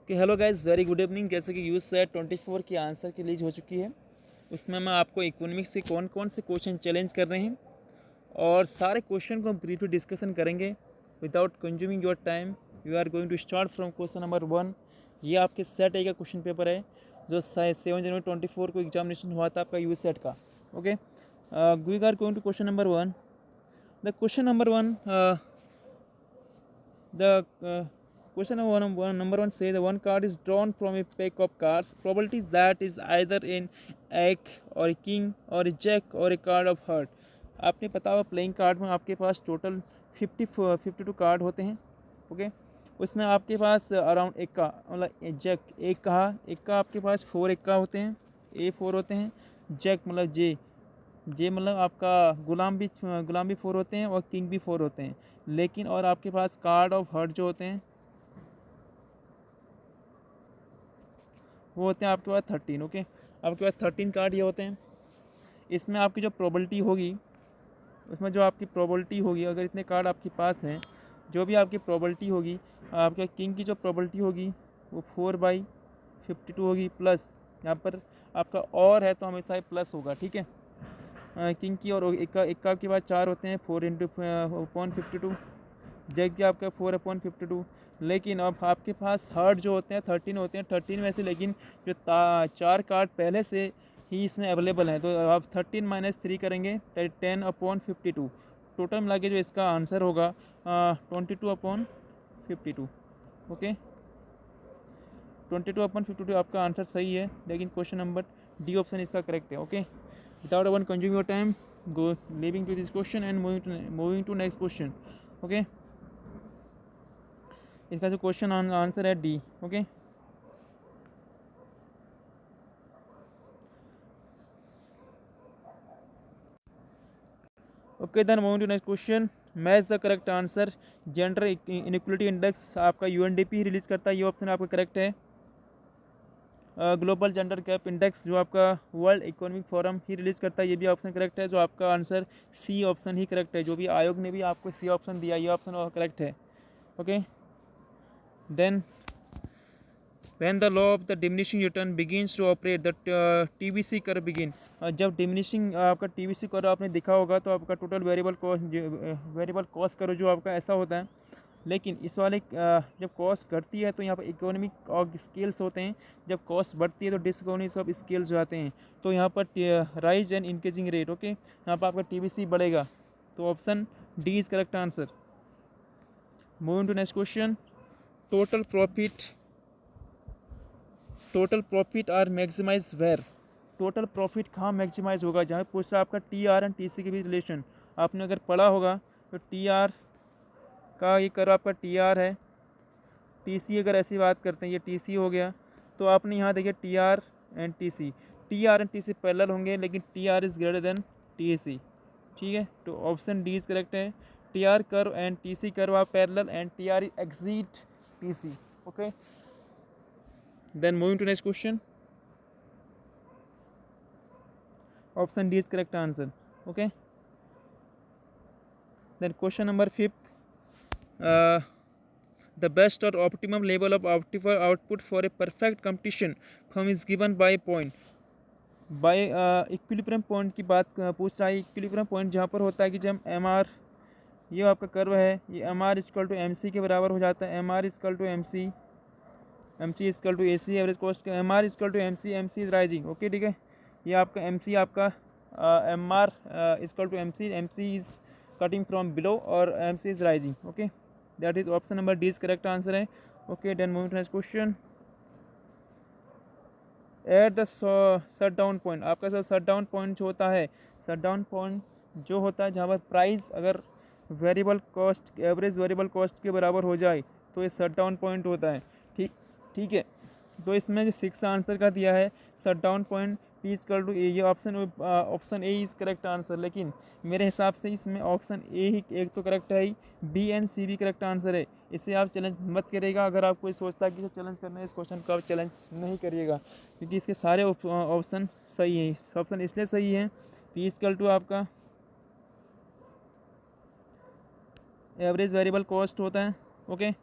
कि hello guys, very good evening. जैसे कि यूज सेट 24 की आंसर की रिलीज हो चुकी है। उसमें मैं आपको इकोनॉमिक्स के कौन कौन से क्वेश्चन चैलेंज कर रहे हैं और सारे क्वेश्चन को हम ब्रीफली डिस्कशन करेंगे without consuming your time. You are going to start from question number 1। ये आपके सेट ए का क्वेश्चन पेपर है जो 7 जनवरी 24 को एग्जामिनेशन हुआ था आपका यूज सेट का। Okay, we are going to question number 1। The question number 1, the question number one say the one card is drawn from a pack of cards. Probability that is either an egg or a king or a jack or a card of heart. आपने पता हुआ playing card में आपके पास total 52 card होते हैं। Okay, उसमें आपके पास around एक का मतलब जैक एक का आपके पास 4 एक का होते हैं, A4 होते हैं। जैक मतलब जे मतलब आपका गुलाम भी 4 होते हैं और किंग भी 4 होते हैं। लेकिन और आपके पास कार्ड ऑफ हर्ट जो होते हैं वो होते हैं आपके पास 13। ओके, आपके पास 13 कार्ड ये होते हैं। इसमें आपकी जो प्रोबेबिलिटी होगी, उसमें जो आपकी प्रोबेबिलिटी होगी, अगर इतने कार्ड आपके पास हैं, जो भी आपकी प्रोबेबिलिटी होगी, आपके किंग की जो प्रोबेबिलिटी होगी वो 4/52 होगी। प्लस यहाँ पर आपका और है तो हमेशा ये प्लस होगा। ठीक है, किंग की और एक का आपके पास 4 होते हैं, 4/52। जैक की आपका 4/52। लेकिन अब आपके पास हर्ट जो होते हैं 13 होते हैं। 13 में से लेकिन जो 4 कार्ड पहले से ही इसमें अवेलेबल हैं, तो आप 13 - 3 करेंगे 10/52। टोटल मिला के जो इसका आंसर होगा 22/52। ओके, 22/52 आपका आंसर सही है, लेकिन क्वेश्चन नंबर डी ऑप्शन इसका करेक्ट है। Okay, without one consume your time, go living to this question and moving to next question. Okay, इसका जो क्वेश्चन आंसर है D. Okay, okay then moving to next question. Match the correct answer. Gender inequality index आपका UNDP release करता है, ये option आपका correct है। Global gender gap index जो आपका वर्ल्ड इकोनॉमिक फोरम ही रिलीज करता है, ये भी ऑप्शन करेक्ट है। जो आपका आंसर सी ऑप्शन ही करेक्ट है, जो भी आयोग ने भी आपको सी ऑप्शन दिया, ये ऑप्शन करेक्ट है। Okay, then when the law of the diminishing return begins to operate, the TVC curve begin। जब डिमिनिशिंग आपका TVC कर्व आपने देखा होगा तो आपका टोटल वेरिएबल कॉस्ट कर्व जो आपका ऐसा होता है। लेकिन इस वाले जब कॉस्ट घटती है तो यहाँ पर इकोनॉमिक ऑफ स्केल्स होते हैं, जब कॉस्ट बढ़ती है तो डिसइकोनॉमिक्स ऑफ स्केल्स जो आते हैं। तो यहाँ पर rise and increasing rate. Okay, यहाँ पर आपका TVC बढ़ेगा, तो option D is correct answer. Moving to next question. Total profit are maximise where. Total profit कहाँ मैक्सिमाइज होगा, जहाँ पूछ रहा है आपका TR एंड TC के बीच रिलेशन। आपने अगर पढ़ा होगा तो TR का ये करो आपका TR है, TC अगर ऐसी बात करते हैं ये TC हो गया, तो आपने यहाँ देखिए TR एंड TC पैरेलल होंगे, लेकिन TR is greater than TC। ठीक है, तो ऑप्शन डी इज़ करेक्ट है। TR curve and TC curve are parallel and TR exceed TC। Okay, then moving to next question, option D is correct answer. Okay, then question number 5th, uh, the best or optimum level of output for a perfect competition firm is given by point। By equilibrium point की बात पूछ रहा है। Equilibrium point जहाँ पर होता है कि जब MR, ये आपका कर्व है, ये MR = MC के बराबर हो जाता है। MR = MC = AC average cost. MR = MC is rising. Okay, ठीक है, ये आपका MC आपका MR = MC is cutting from below और MC is rising. Okay, that is option number D is correct answer है। Okay, then moving to next question. At the shut down point, आपका sir shut down point जो होता है, shut down point जो होता है जहाँ पर प्राइस अगर एवरेज वेरिएबल कॉस्ट के बराबर हो जाए तो ये शट डाउन पॉइंट होता है। ठीक है, तो इसमें जो 6 आंसर का दिया है shut down point P = A, ये option A is correct answer. लेकिन मेरे हिसाब से इसमें ऑप्शन ए ही एक तो करेक्ट है ही, B एंड C भी करेक्ट आंसर है। इसे आप चैलेंज मत करिएगा। अगर आप कोई सोचता है कि इसे चैलेंज करना है, इस क्वेश्चन को आप चैलेंज नहीं करिएगा, क्योंकि इसके सारे ऑप्शन सही हैं। ऑप्शन इसलिए सही है, P = आपका एवरेज वेरिएबल कॉस्ट होता है। Okay,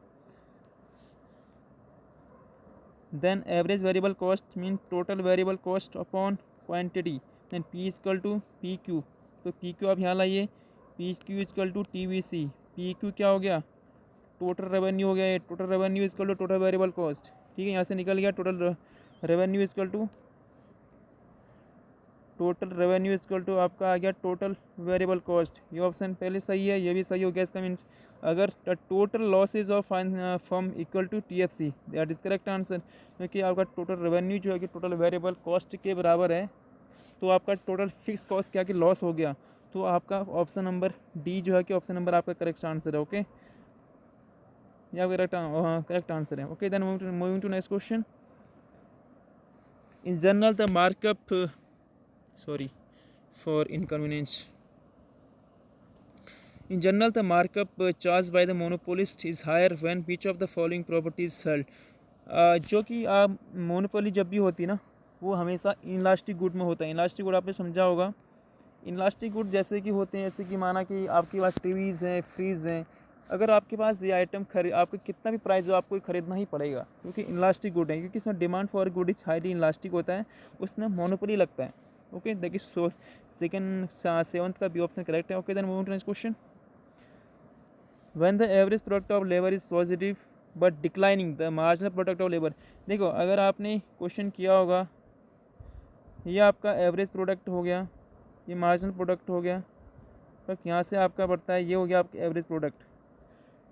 then average variable cost mean total variable cost upon quantity, then P is equal to P Q, तो पी क्यू आप यहाँ लाइए, P Q is equal to T V C, P Q क्या हो गया, total revenue हो गया, ये total revenue is equal to total variable cost, ठीक है, यहाँ से निकल गया टोटल रेवेन्यू इजकल टू आपका आ गया टोटल वेरिएबल कॉस्ट। ये ऑप्शन पहले सही है, ये भी सही हो गया, इसका मीन्स अगर total losses of firm equal to T F C, that is correct answer, क्योंकि आपका टोटल रेवेन्यू जो है कि टोटल वेरिएबल कॉस्ट के बराबर है, तो आपका टोटल फिक्स कॉस्ट क्या कि लॉस हो गया, तो आपका ऑप्शन नंबर डी जो है कि ऑप्शन नंबर आपका करेक्ट आंसर है। ओके, या करेक्ट आंसर है। Okay, then moving to next question. In general the markup sorry for inconvenience, in general the markup charged by the monopolist is higher when which of the following properties held, जो कि monopoly जब भी होती है ना, वो हमेशा inelastic good में होता है। इनलास्टिक गुड आपने समझा होगा, इनलास्टिक गुड जैसे कि होते हैं, जैसे कि माना कि आपके पास टीवीज़ हैं, फ्रीज़ हैं, अगर आपके पास ये आइटम आपको कितना भी प्राइस हो आपको खरीदना ही पड़ेगा, क्योंकि इनलास्टिक गुड है, क्योंकि इसमें demand for good is highly inelastic होता है, उसमें मोनोपोली लगता है। ओके, देखिए सेकंड सेवंथ का बी ऑप्शन करेक्ट है। Okay, then moving to next question. When the average product of labour is positive but declining the marginal product of labour, देखो अगर आपने क्वेश्चन किया होगा, ये आपका एवरेज प्रोडक्ट हो गया, ये मार्जिनल प्रोडक्ट हो गया, तो यहाँ से आपका बढ़ता है, ये हो गया आपका एवरेज प्रोडक्ट।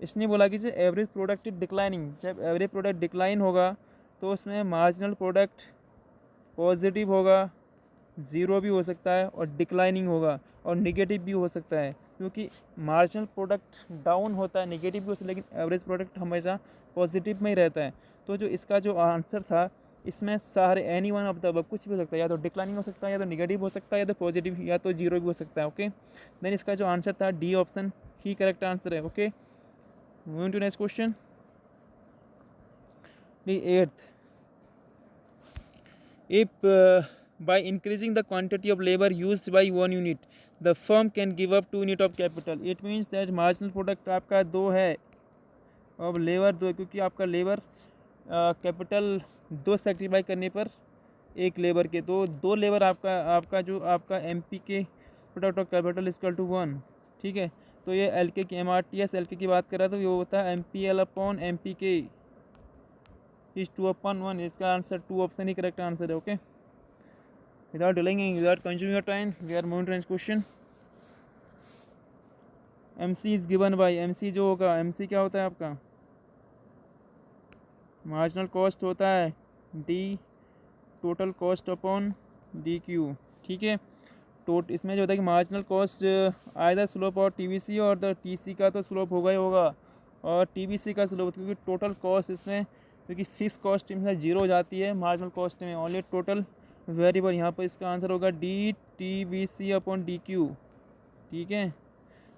इसने बोला कि जब एवरेज प्रोडक्ट डिक्लाइनिंग, जब एवरेज प्रोडक्ट डिक्लाइन होगा तो उसमें मार्जिनल प्रोडक्ट पॉजिटिव होगा, ज़ीरो भी हो सकता है, और डिक्लाइनिंग होगा और नेगेटिव भी हो सकता है, क्योंकि मार्जिनल प्रोडक्ट डाउन होता है, नेगेटिव भी हो सकता है, लेकिन एवरेज प्रोडक्ट हमेशा पॉजिटिव में ही रहता है। तो जो इसका जो आंसर था, इसमें सारे any one of the above कुछ भी हो सकता है, या तो डिक्लाइनिंग हो सकता है, या तो नेगेटिव हो सकता है, या तो पॉजिटिव, या तो जीरो भी हो सकता है। ओके, देन इसका जो आंसर था डी ऑप्शन ही करेक्ट आंसर है। Okay, moving to next question. The eighth, if by increasing the quantity of labor used by 1 unit, the firm can give up 2 unit of capital. It means that marginal product आपका 2 है और labour 2 है, क्योंकि आपका labour capital 2 sacrifice करने पर एक labour के, तो 2 लेबर आपका जो आपका MP K product of capital equal to 1, ठीक है। तो ये एल के की MRTS एल के की बात करा तो ये होता है MPL अपॉन MPK इज 2/1, इसका आंसर 2 ऑप्शन ही करेक्ट आंसर है। Okay, without delaying, without consuming your time, we are moving to next question. MC is given by, MC जो होगा, MC क्या होता है आपका, मार्जिनल कॉस्ट होता है D total cost upon DQ, ठीक है। इसमें जो होता है कि मार्जिनल कॉस्ट आइदर स्लोप और TVC, और द TC का तो स्लोप होगा ही होगा, और TVC का स्लोप, क्योंकि टोटल कॉस्ट इसमें, क्योंकि फिक्स कॉस्ट इसमें जीरो हो जाती है मार्जिनल कॉस्ट में, ओनली टोटल वेरिएबल, यहाँ पर इसका आंसर होगा DTVC अपॉन DQ, ठीक है।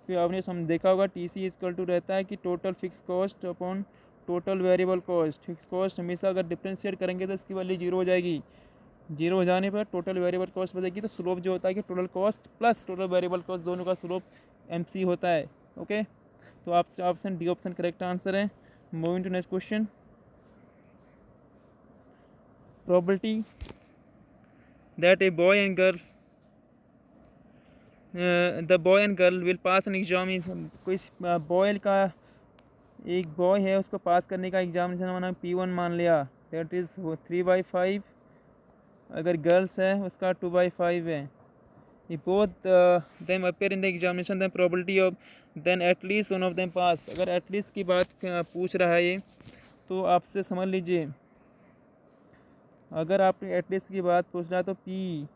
फिर आपने देखा होगा TC इक्वल टू रहता है कि total fix cost upon total variable cost. Fix cost हमेशा अगर डिफ्रेंशिएट करेंगे तो इसकी वैल्यू जीरो हो जाएगी, जीरो हो जाने पर टोटल वेरिएबल कॉस्ट बचेगी, तो स्लोप जो होता है कि total cost plus total variable cost दोनों का स्लोप MC होता है। ओके, तो आप option D option correct answer है। Moving to next question. Probability that a boy and girl the boy and girl will pass an exam, कोई boy का एक बॉय है, उसको पास करने का एग्जामिनेशन माना P1 मान लिया, दैट इज़ 3/5, अगर गर्ल्स है उसका 2/5 है। Both them appear in the examination, then probability of then at least one of them pass, अगर एटलीस्ट की बात पूछ रहा है ये, तो आपसे समझ लीजिए, अगर आप एटलीस्ट की बात पूछ रहा है तो P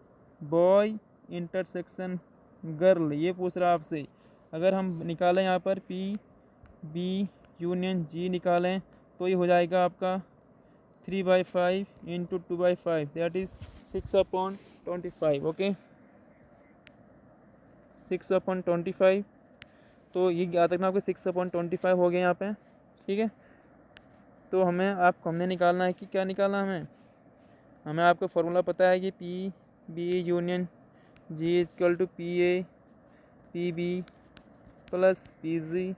बॉय इंटरसेक्शन गर्ल ये पूछ रहा है आपसे। अगर हम निकालें यहाँ पर PB यूनियन G निकालें तो ये हो जाएगा आपका 3/5 इंटू 2/5, दैट इज़ 6/25। ओके, 6/25, तो ये याद रखना आपको 6/25 हो गया यहाँ पे, ठीक है। तो हमने निकालना है कि क्या निकालना हमें आपको फॉर्मूला पता है कि PB union G equal to PA PB plus PG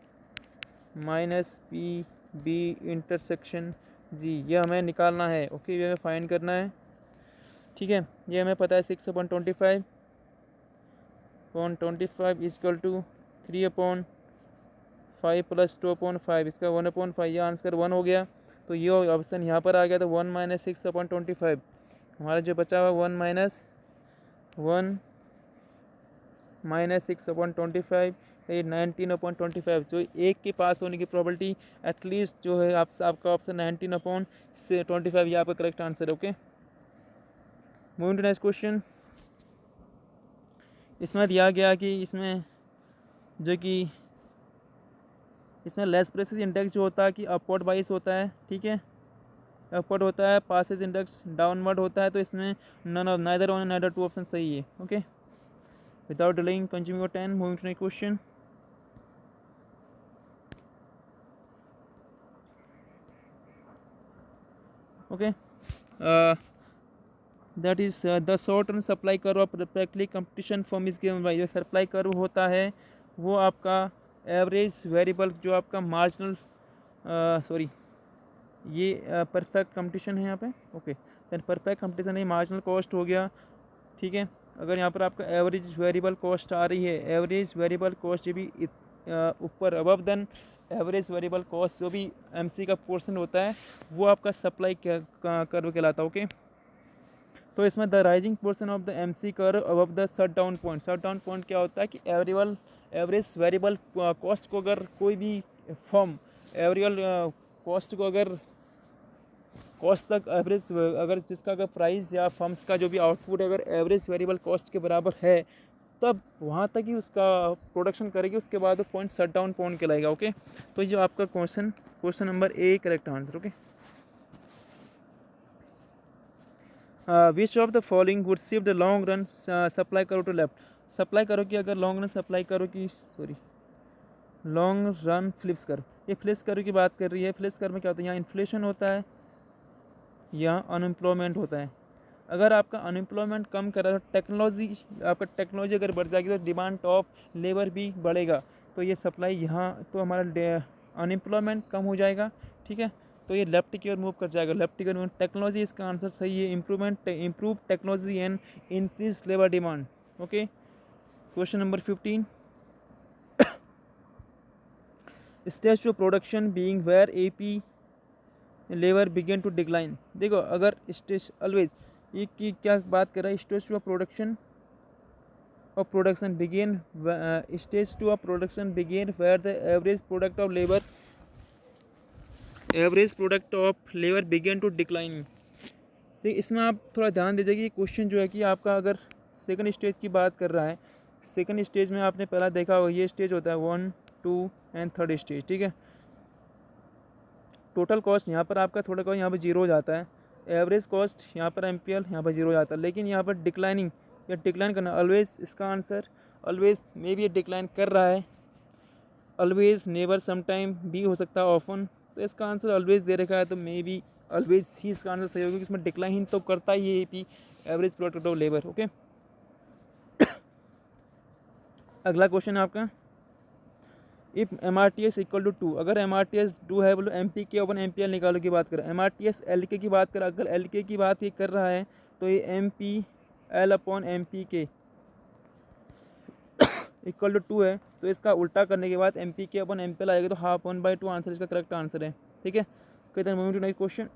minus PB intersection G, ये हमें निकालना है। ओके, ये हमें फाइंड करना है। ठीक है, ये हमें पता है 6/25 इजकल टू 3/5 प्लस 2/5, इसका 1/5, ये आंसर 1 हो गया। तो ये ऑप्शन यहाँ पर आ गया। तो 1 माइनस 6/25 हमारा जो बचा हुआ 1 माइनस 6/25, ये 19/25। जो एक के पास होने की प्रोबेबिलिटी एटलीस्ट जो है आपका ऑप्शन 19/25, ये आपका करेक्ट आंसर है। Okay, moving to next question. इसमें दिया गया कि इसमें जो कि इसमें लेस प्रेसिस इंडेक्स जो होता है कि अपवर्ड वाइज होता है। ठीक है, अपवर्ड होता है, पासेस इंडेक्स डाउनवर्ड होता है। तो इसमें neither one neither two option सही है। Okay, without delaying consuming your time, moving to next question. Okay, that is the short run supply curve of perfectly competition form is given by. जो supply curve होता है वो आपका average variable जो आपका marginal sorry ये perfect competition है यहाँ पे। ओके, देन परफेक्ट कंपटीशन है, मार्जिनल कॉस्ट हो गया। ठीक है, अगर यहाँ पर आपका एवरेज वेरिएबल कॉस्ट आ रही है, एवरेज वेरिएबल कॉस्ट ये भी ऊपर above than average variable cost जो भी एमसी का पोर्शन होता है वो आपका सप्लाई कर्व कहलाता है। ओके, तो इसमें the rising portion of the MC curve above the shut down point. Shut down point क्या होता है कि एवरेज वेरिएबल कॉस्ट को अगर कोई भी फॉर्म एवरेज कॉस्ट को अगर कॉस्ट तक एवरेज अगर जिसका अगर प्राइस या फर्म्स का जो भी आउटपुट अगर एवरेज वेरिएबल कॉस्ट के बराबर है तब वहाँ तक ही उसका प्रोडक्शन करेगी, उसके बाद वो पॉइंट शट डाउन पॉइंट कहलाएगा। ओके, तो ये जो आपका question number A correct answer. Okay, which of the following would shift the long run supply करो टू लेफ्ट। सप्लाई करो कि अगर लॉन्ग रन सप्लाई करो कि लॉन्ग रन फ्लिप्स करो, ये फ्लिप्स करो की बात कर रही है। फ्लिप्स करो में क्या होता है, यहाँ इन्फ्लेशन होता है, यहाँ अनएम्प्लॉयमेंट होता है। अगर आपका अनएम्प्लॉयमेंट कम कर रहा है तो टेक्नोलॉजी अगर बढ़ जाएगी तो डिमांड ऑफ लेबर भी बढ़ेगा। तो ये सप्लाई यहाँ तो हमारा अनएम्प्लॉयमेंट कम हो जाएगा। ठीक है, तो ये लेफ्ट की ओर मूव कर जाएगा। लेफ्ट की ओर टेक्नोलॉजी इसका आंसर सही है। Improve technology and increase labour demand. Okay, question number 15, stage two production being where AP labour begin to decline. देखो, अगर स्टेज ऑलवेज ये की क्या बात कर रहा है, stage two production of production begin, stage two of production begin where the average product of labour begin to decline. तो इसमें आप थोड़ा ध्यान दीजिए कि क्वेश्चन जो है कि आपका अगर सेकंड स्टेज की बात कर रहा है, सेकंड स्टेज में आपने पहला देखा होगा ये स्टेज होता है 1, 2 एंड थर्ड स्टेज। ठीक है, टोटल कॉस्ट यहाँ पर आपका थोड़ा कॉस्ट यहाँ पर जीरो हो जाता है, एवरेज कॉस्ट यहाँ पर एमपीएल यहाँ पर जीरो हो जाता है। लेकिन यहाँ पर डिक्लाइनिंग या डिक्लाइन करना ऑलवेज, इसका आंसर ऑलवेज मे भी डिक्लाइन कर रहा है, ऑलवेज नेवर समटाइम भी हो सकता है ऑफन। तो इसका आंसर ऑलवेज दे रखा है तो मे बी ऑलवेज ही इसका आंसर सही होगा क्योंकि इसमें डिक्लाइन तो करता ही है AP average product of labour. Okay, अगला क्वेश्चन है आपका, इफ MRTS इक्वल टू 2, अगर MRTS 2 है बोलो MPK अपन MPL निकालो की बात करें, MRTS LK की बात करें, अगर LK की बात ये कर रहा है तो ये MPL upon MPK equal to 2 है। तो इसका उल्टा करने के बाद MPK अपॉन MPL आएगा तो हाफ 1/2 आंसर इसका करेक्ट आंसर है। ठीक है, कहते हैं moving to next question.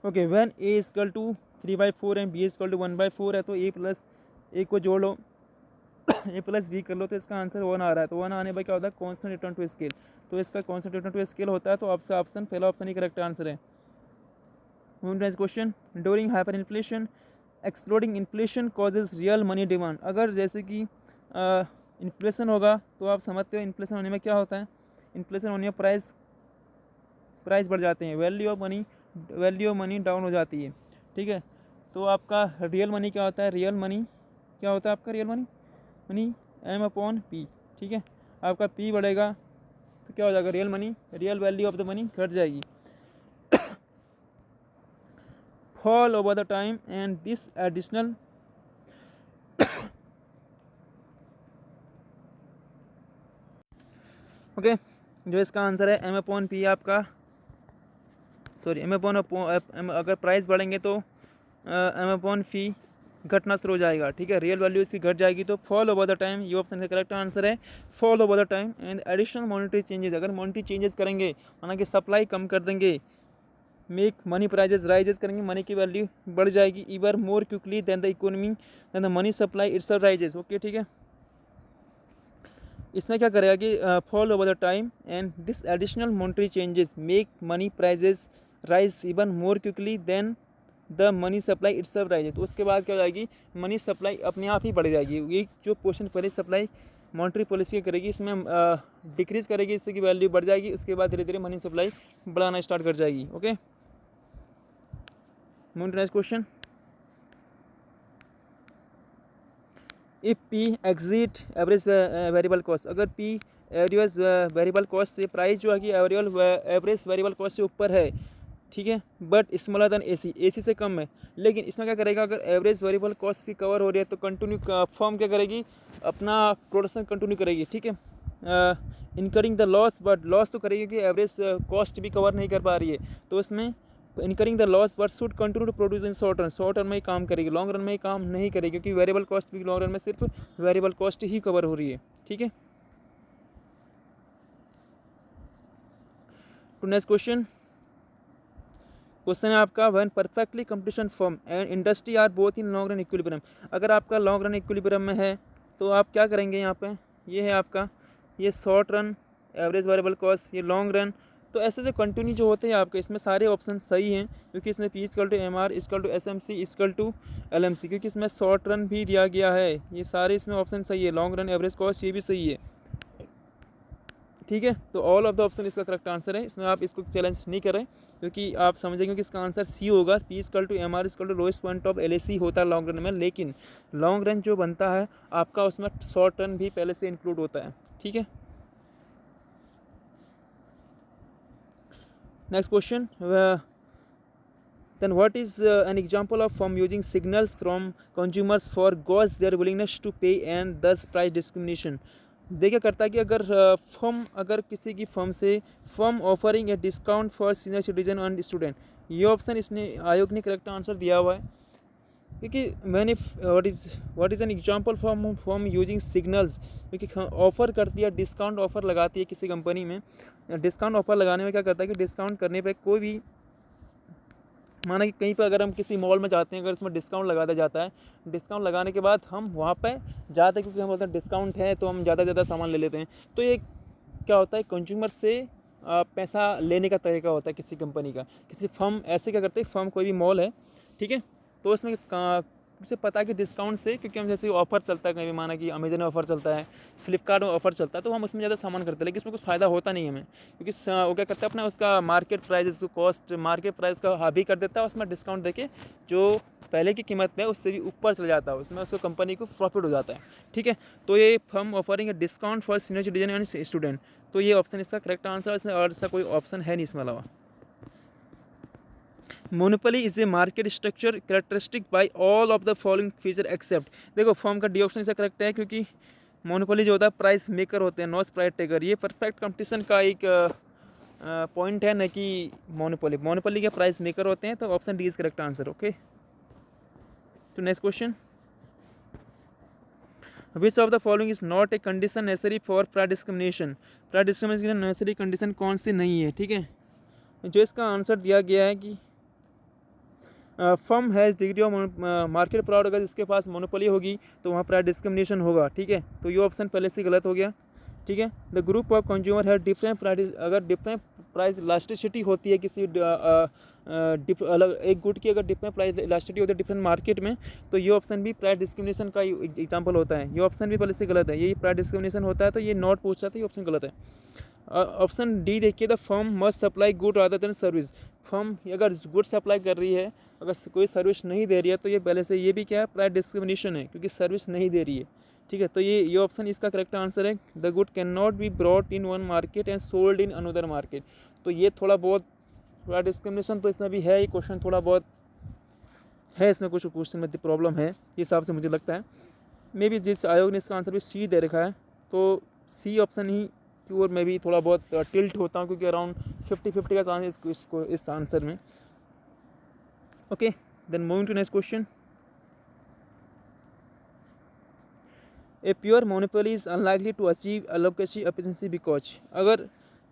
Okay, when A equal to 3/4 and B equal to 1/4 है तो A को जोड़ लो A प्लस B कर लो तो इसका आंसर 1 आ रहा है। तो 1 आने पर क्या होता है, कॉन्स्टेंट रिटर्न टू स्केल। तो इसका कॉन्स्टेंट रिटर्न टू स्केल होता है तो आपसे ऑप्शन पहला ऑप्शन ही करेक्ट आंसर है। Next question, during hyper inflation exploding inflation causes real money demand. अगर जैसे कि इन्फ्लेशन होगा तो आप समझते हो इन्फ्लेशन होने में क्या होता है, इन्फ्लेशन होने में प्राइस बढ़ जाते हैं, वैल्यू ऑफ मनी डाउन हो जाती है। ठीक है, तो आपका रियल मनी क्या होता है, रियल मनी क्या होता है आपका, रियल मनी M/P। ठीक है, आपका P बढ़ेगा तो क्या हो जाएगा, real value of the money घट जाएगी। Fall over the time and this additional okay, जो इसका आंसर है एम अपॉन पी आपका, सॉरी एम अपॉन अगर प्राइस बढ़ेंगे तो एम अपॉन फी घटना शुरू हो जाएगा, ठीक है, रियल वैल्यू इसकी घट जाएगी। तो फॉल ओवर द टाइम, ये ऑप्शन का करेक्ट आंसर है, fall over the time. And additional monetary changes, अगर मॉनिटरी चेंजेस करेंगे माना कि सप्लाई कम कर देंगे, मेक मनी प्राइजेस राइजेस करेंगे, मनी की वैल्यू बढ़ जाएगी, ever more quickly then the economy then the money supply itself raises. Okay, ठीक है, इसमें क्या करेगा कि fall over the time and this additional monetary changes make money prices rise even more quickly then the money supply itself rises. तो उसके बाद क्या हो जाएगी, मनी सप्लाई अपने आप ही बढ़ जाएगी। ये जो पोर्शन पहले सप्लाई मॉनिटरी पॉलिसी करेगी, इसमें डिक्रीज करेगी, इसकी वैल्यू बढ़ जाएगी, उसके बाद धीरे धीरे मनी सप्लाई बढ़ाना स्टार्ट कर जाएगी। Okay, move to next question. If P exit average variable cost, अगर पी एवरेज वेरिएबल कॉस्ट से प्राइस जो है कि एवरेज वेरिएबल कॉस्ट से ऊपर है, ठीक है, बट स्मॉलर देन एसी से कम है, लेकिन इसमें क्या करेगा, अगर एवरेज वेरिएबल कॉस्ट की कवर हो रही है तो कंटिन्यू फर्म क्या करेगी, अपना प्रोडक्शन कंटिन्यू करेगी, ठीक है, incurring the loss, but loss तो करेगी कि एवरेज कॉस्ट भी कवर नहीं कर पा रही है, तो इसमें incurring the loss but should continue to produce in short run में ही काम करेगी, लॉन्ग रन में ही काम नहीं करेगी, क्योंकि वेरिएबल कॉस्ट भी लॉन्ग रन में सिर्फ वेरिएबल कॉस्ट ही कवर हो रही है, ठीक है। टू नेक्स्ट क्वेश्चन, क्वेश्चन है आपका, when perfectly competition firm and industry are both in long run equilibrium, अगर आपका लॉन्ग रन इक्विलिब्रियम में है तो आप क्या करेंगे, यहाँ पे ये है आपका, ये short run average variable cost, ये लॉन्ग रन, तो ऐसे जो कंटिन्यू जो होते हैं आपके, इसमें सारे ऑप्शन सही हैं, क्योंकि इसमें P equal to M R equal to S M C equal to L M C, क्योंकि इसमें शॉर्ट रन भी दिया गया है, ये सारे इसमें ऑप्शन सही है, लॉन्ग रन एवरेज कॉस्ट ये भी सही है, ठीक है। तो ऑल ऑफ द ऑप्शन इसका करेक्ट आंसर है, इसमें आप इसको चैलेंज नहीं करें, क्योंकि आप समझेंगे कि इसका आंसर सी होगा, P equal to M R equal to lowest point of L A C होता है लॉन्ग रन में, लेकिन लॉन्ग रन जो बनता है आपका उसमें शॉर्ट रन भी पहले से इंक्लूड होता है, ठीक है। Next question, then what is an example of firm using signals from consumers for gauge their willingness to pay and thus price discrimination। देखिए करता है कि अगर फर्म, अगर किसी की फर्म से firm offering a discount for senior citizen and student, ये ऑप्शन इसने आयोग ने करेक्ट आंसर दिया हुआ है, क्योंकि मैंने what is an example form using signals, क्योंकि ऑफ़र करती है, डिस्काउंट ऑफ़र लगाती है किसी कंपनी में, डिस्काउंट ऑफ़र लगाने में क्या करता है कि डिस्काउंट करने पे कोई भी, माना कि कहीं पर अगर हम किसी मॉल में जाते हैं, अगर इसमें डिस्काउंट लगा दिया जाता है, डिस्काउंट लगाने के बाद हम वहाँ पे जाते हैं, क्योंकि हम बोलते हैं डिस्काउंट है तो हम ज़्यादा से ज़्यादा सामान ले लेते हैं, तो ये क्या होता है, कंज्यूमर से पैसा लेने का तरीका होता है किसी कंपनी का। किसी फर्म ऐसे क्या करते हैं, फर्म कोई भी मॉल है, ठीक है, तो उसमें उसे पता है कि डिस्काउंट से, क्योंकि हम जैसे ऑफर चलता है, कहीं भी माना कि अमेजन में ऑफर चलता है, फ्लिपकार्ट में ऑफर चलता है, तो हम उसमें ज़्यादा सामान करते हैं, लेकिन इसमें कुछ फ़ायदा होता नहीं है हमें, क्योंकि वो क्या करता है अपना उसका मार्केट प्राइस, उसको कॉस्ट मार्केट प्राइस का हावी कर देता है, उसमें डिस्काउंट देके जो पहले की कीमत में उससे भी ऊपर चला जाता है, उसमें उसको कंपनी को प्रॉफिट हो जाता है, ठीक है। तो ये firm offering a discount for senior citizen and student, तो ये ऑप्शन इसका करेक्ट आंसर है, इसमें और ऐसा कोई ऑप्शन है नहीं इसमें अलावा। Monopoly is a market structure characteristic by all of the following feature except, देखो फॉर्म का डी ऑप्शन इसका करेक्ट है, क्योंकि मोनोपोली जो होता है प्राइस मेकर होते हैं, नॉट प्राइस टेकर, ये परफेक्ट कंपटीशन का एक पॉइंट है, न कि मोनोपोली के प्राइस मेकर होते हैं, तो option D is correct answer. Okay, तो next question, which of the following is not a condition necessary for price discrimination, price discrimination की नेसेसरी कंडीशन कौन सी नहीं है, ठीक है। जो इसका आंसर दिया गया है कि firm has degree of market proud, अगर इसके पास मोनोपोली होगी तो वहाँ प्राइस डिस्क्रिमिनेशन होगा, ठीक है, तो ये ऑप्शन पहले से गलत हो गया, ठीक है। द ग्रुप ऑफ कंज्यूमर है डिफरेंट प्राइस, अगर डिफरेंट प्राइस इलास्टिसिटी होती है किसी अलग एक गुड की, अगर डिफरेंट प्राइस इलास्टिसिटी होती है डिफरेंट मार्केट में, तो ये ऑप्शन भी प्राइस डिस्क्रिमिनेशन का एग्जांपल होता है, ये ऑप्शन भी पहले से गलत है, ये प्राइस डिस्क्रिमिनेशन होता है, तो ये नॉट पूछ रहा था, ये ऑप्शन गलत है। ऑप्शन डी देखिए, the firm must supply good rather than service, firm अगर गुड सप्लाई कर रही है, अगर कोई सर्विस नहीं दे रही है, तो ये पहले से ये भी क्या है, प्राइस डिस्क्रिमिनेशन है, क्योंकि सर्विस नहीं दे रही है, ठीक है। तो ये ऑप्शन इसका करेक्ट आंसर है, the good can not be brought in one market and sold in another market, तो ये थोड़ा बहुत प्राइस डिस्क्रिमिनेशन तो इसमें भी है, ये क्वेश्चन थोड़ा बहुत है, इसमें कुछ क्वेश्चन में प्रॉब्लम है, इस हिसाब से मुझे लगता है। मे बी जिस आयोग ने इसका आंसर भी सी दे रखा है, तो सी ऑप्शन ही की ओर मैं भी थोड़ा बहुत टिल्ट होता हूँ, क्योंकि अराउंड 50-50 का चांस है इसको इस आंसर में। Okay, then moving to next question. A pure monopoly is unlikely to achieve allocative efficiency because, अगर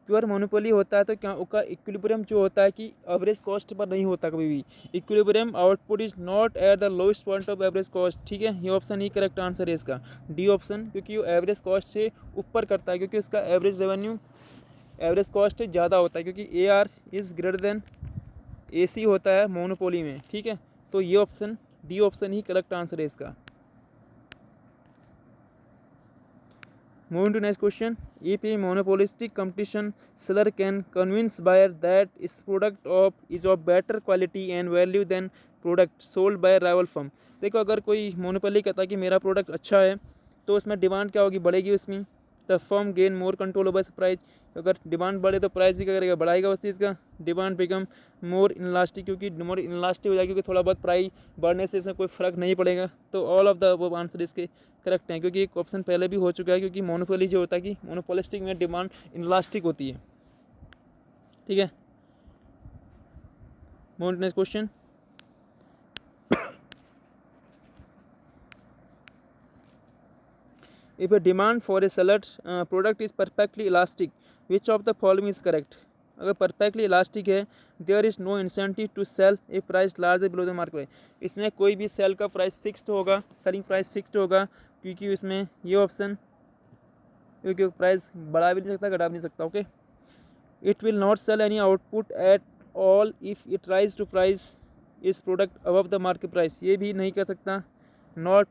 प्योर मोनोपोली होता है तो क्या उसका इक्विलिब्रियम जो होता है कि एवरेज कॉस्ट पर नहीं होता कभी भी। Equilibrium output is not at the lowest point of average cost, ठीक है, ये ऑप्शन ही करेक्ट आंसर है इसका, डी ऑप्शन, क्योंकि वो एवरेज कॉस्ट से ऊपर करता है, क्योंकि उसका एवरेज रेवेन्यू एवरेज कॉस्ट से ज़्यादा होता है, क्योंकि A R is greater than A C होता है मोनोपोली में, ठीक है। तो ये ऑप्शन डी ऑप्शन ही करेक्ट आंसर है इसका। Moving to next question. If a monopolistic competition, seller can convince buyer that its product is of better quality and value than product sold by rival firm. देखो, अगर कोई monopoly कहता है कि मेरा प्रोडक्ट अच्छा है, तो उसमें डिमांड क्या होगी, बढ़ेगी उसमें। The firm gain more control over price, अगर डिमांड बढ़े तो प्राइस भी क्या करेगा, बढ़ाएगा उस चीज़ का। डिमांड बिकम मोर इनलास्टिक, क्योंकि मोर इनलास्टिक हो जाएगी, क्योंकि थोड़ा बहुत प्राइस बढ़ने से इसमें कोई फ़र्क नहीं पड़ेगा। तो ऑल ऑफ द वो आंसर इसके करेक्ट हैं, क्योंकि एक ऑप्शन पहले भी हो चुका है, क्योंकि मोनोपोली जो होता है कि मोनोपोलिस्टिक में डिमांड इनलास्टिक होती है, ठीक है। Next question. If a demand for a seller product is perfectly elastic, which of the following is correct? अगर परफेक्टली इलास्टिक है, there is no incentive to sell a price larger below the market price, इसमें कोई भी sale का price fixed होगा, selling price fixed होगा, क्योंकि इसमें ये ऑप्शन, क्योंकि प्राइस बढ़ा भी नहीं सकता, घटा भी नहीं सकता। Okay, it will not sell any output at all if it tries to price its product above the market price, ये भी नहीं कर सकता, नॉट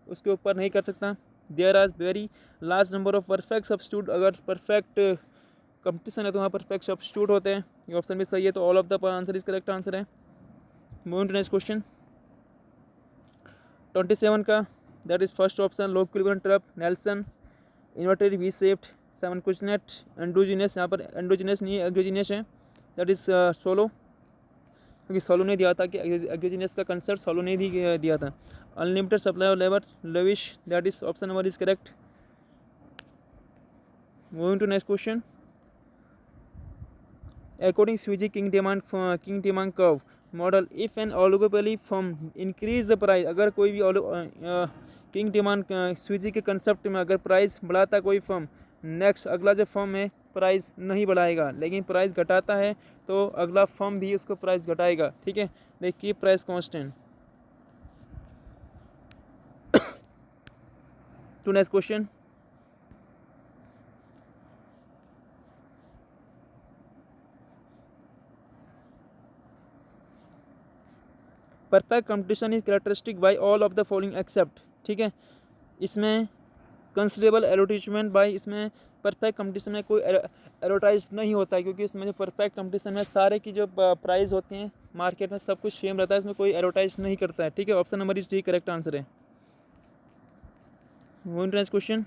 उसके ऊपर नहीं कर सकता। There are very large number of perfect substitute, अगर परफेक्ट कंपटीशन है तो वहाँ परफेक्ट सब्स्टिट्यूट होते हैं, ये ऑप्शन भी सही है, तो all of the answer is correct answer है। मूविंग टू नेक्स्ट क्वेश्चन 27 का, that is first option low equilibrium trap Nelson inverted V shaped seven Kuznets endogenous, यहाँ पर एंडोजिनस नहीं है, एग्जोजिनस है, दैट इज सोलो, क्योंकि सोलो नहीं दिया था, कि एग्जोजिनस का कंसेप्ट सोलो नहीं दिया था। Unlimited supply of labour lavish, that is option number is correct. Moving to next question. According Swiggy King demand curve model, if an oligopoly firm increase the price, अगर कोई भी किंग डिमांड स्विगी के concept में अगर price बढ़ाता कोई firm, next अगला जो फर्म है प्राइस नहीं बढ़ाएगा, लेकिन प्राइस घटाता है तो अगला फर्म भी उसको प्राइस घटाएगा, ठीक है, they keep price constant. To next question. Perfect competition is characteristic by all of the following except, ठीक है, इसमें कंसिडरेबल एडवर्टीजमेंट बाय, इसमें परफेक्ट कंपटीशन में कोई एडवर्टाइज नहीं होता है, क्योंकि इसमें जो परफेक्ट कंपटीशन में सारे की जो प्राइस होती हैं मार्केट में सब कुछ सेम रहता है, इसमें कोई एडवर्टाइज नहीं करता है, ठीक है, option number is D correct answer है। Next question.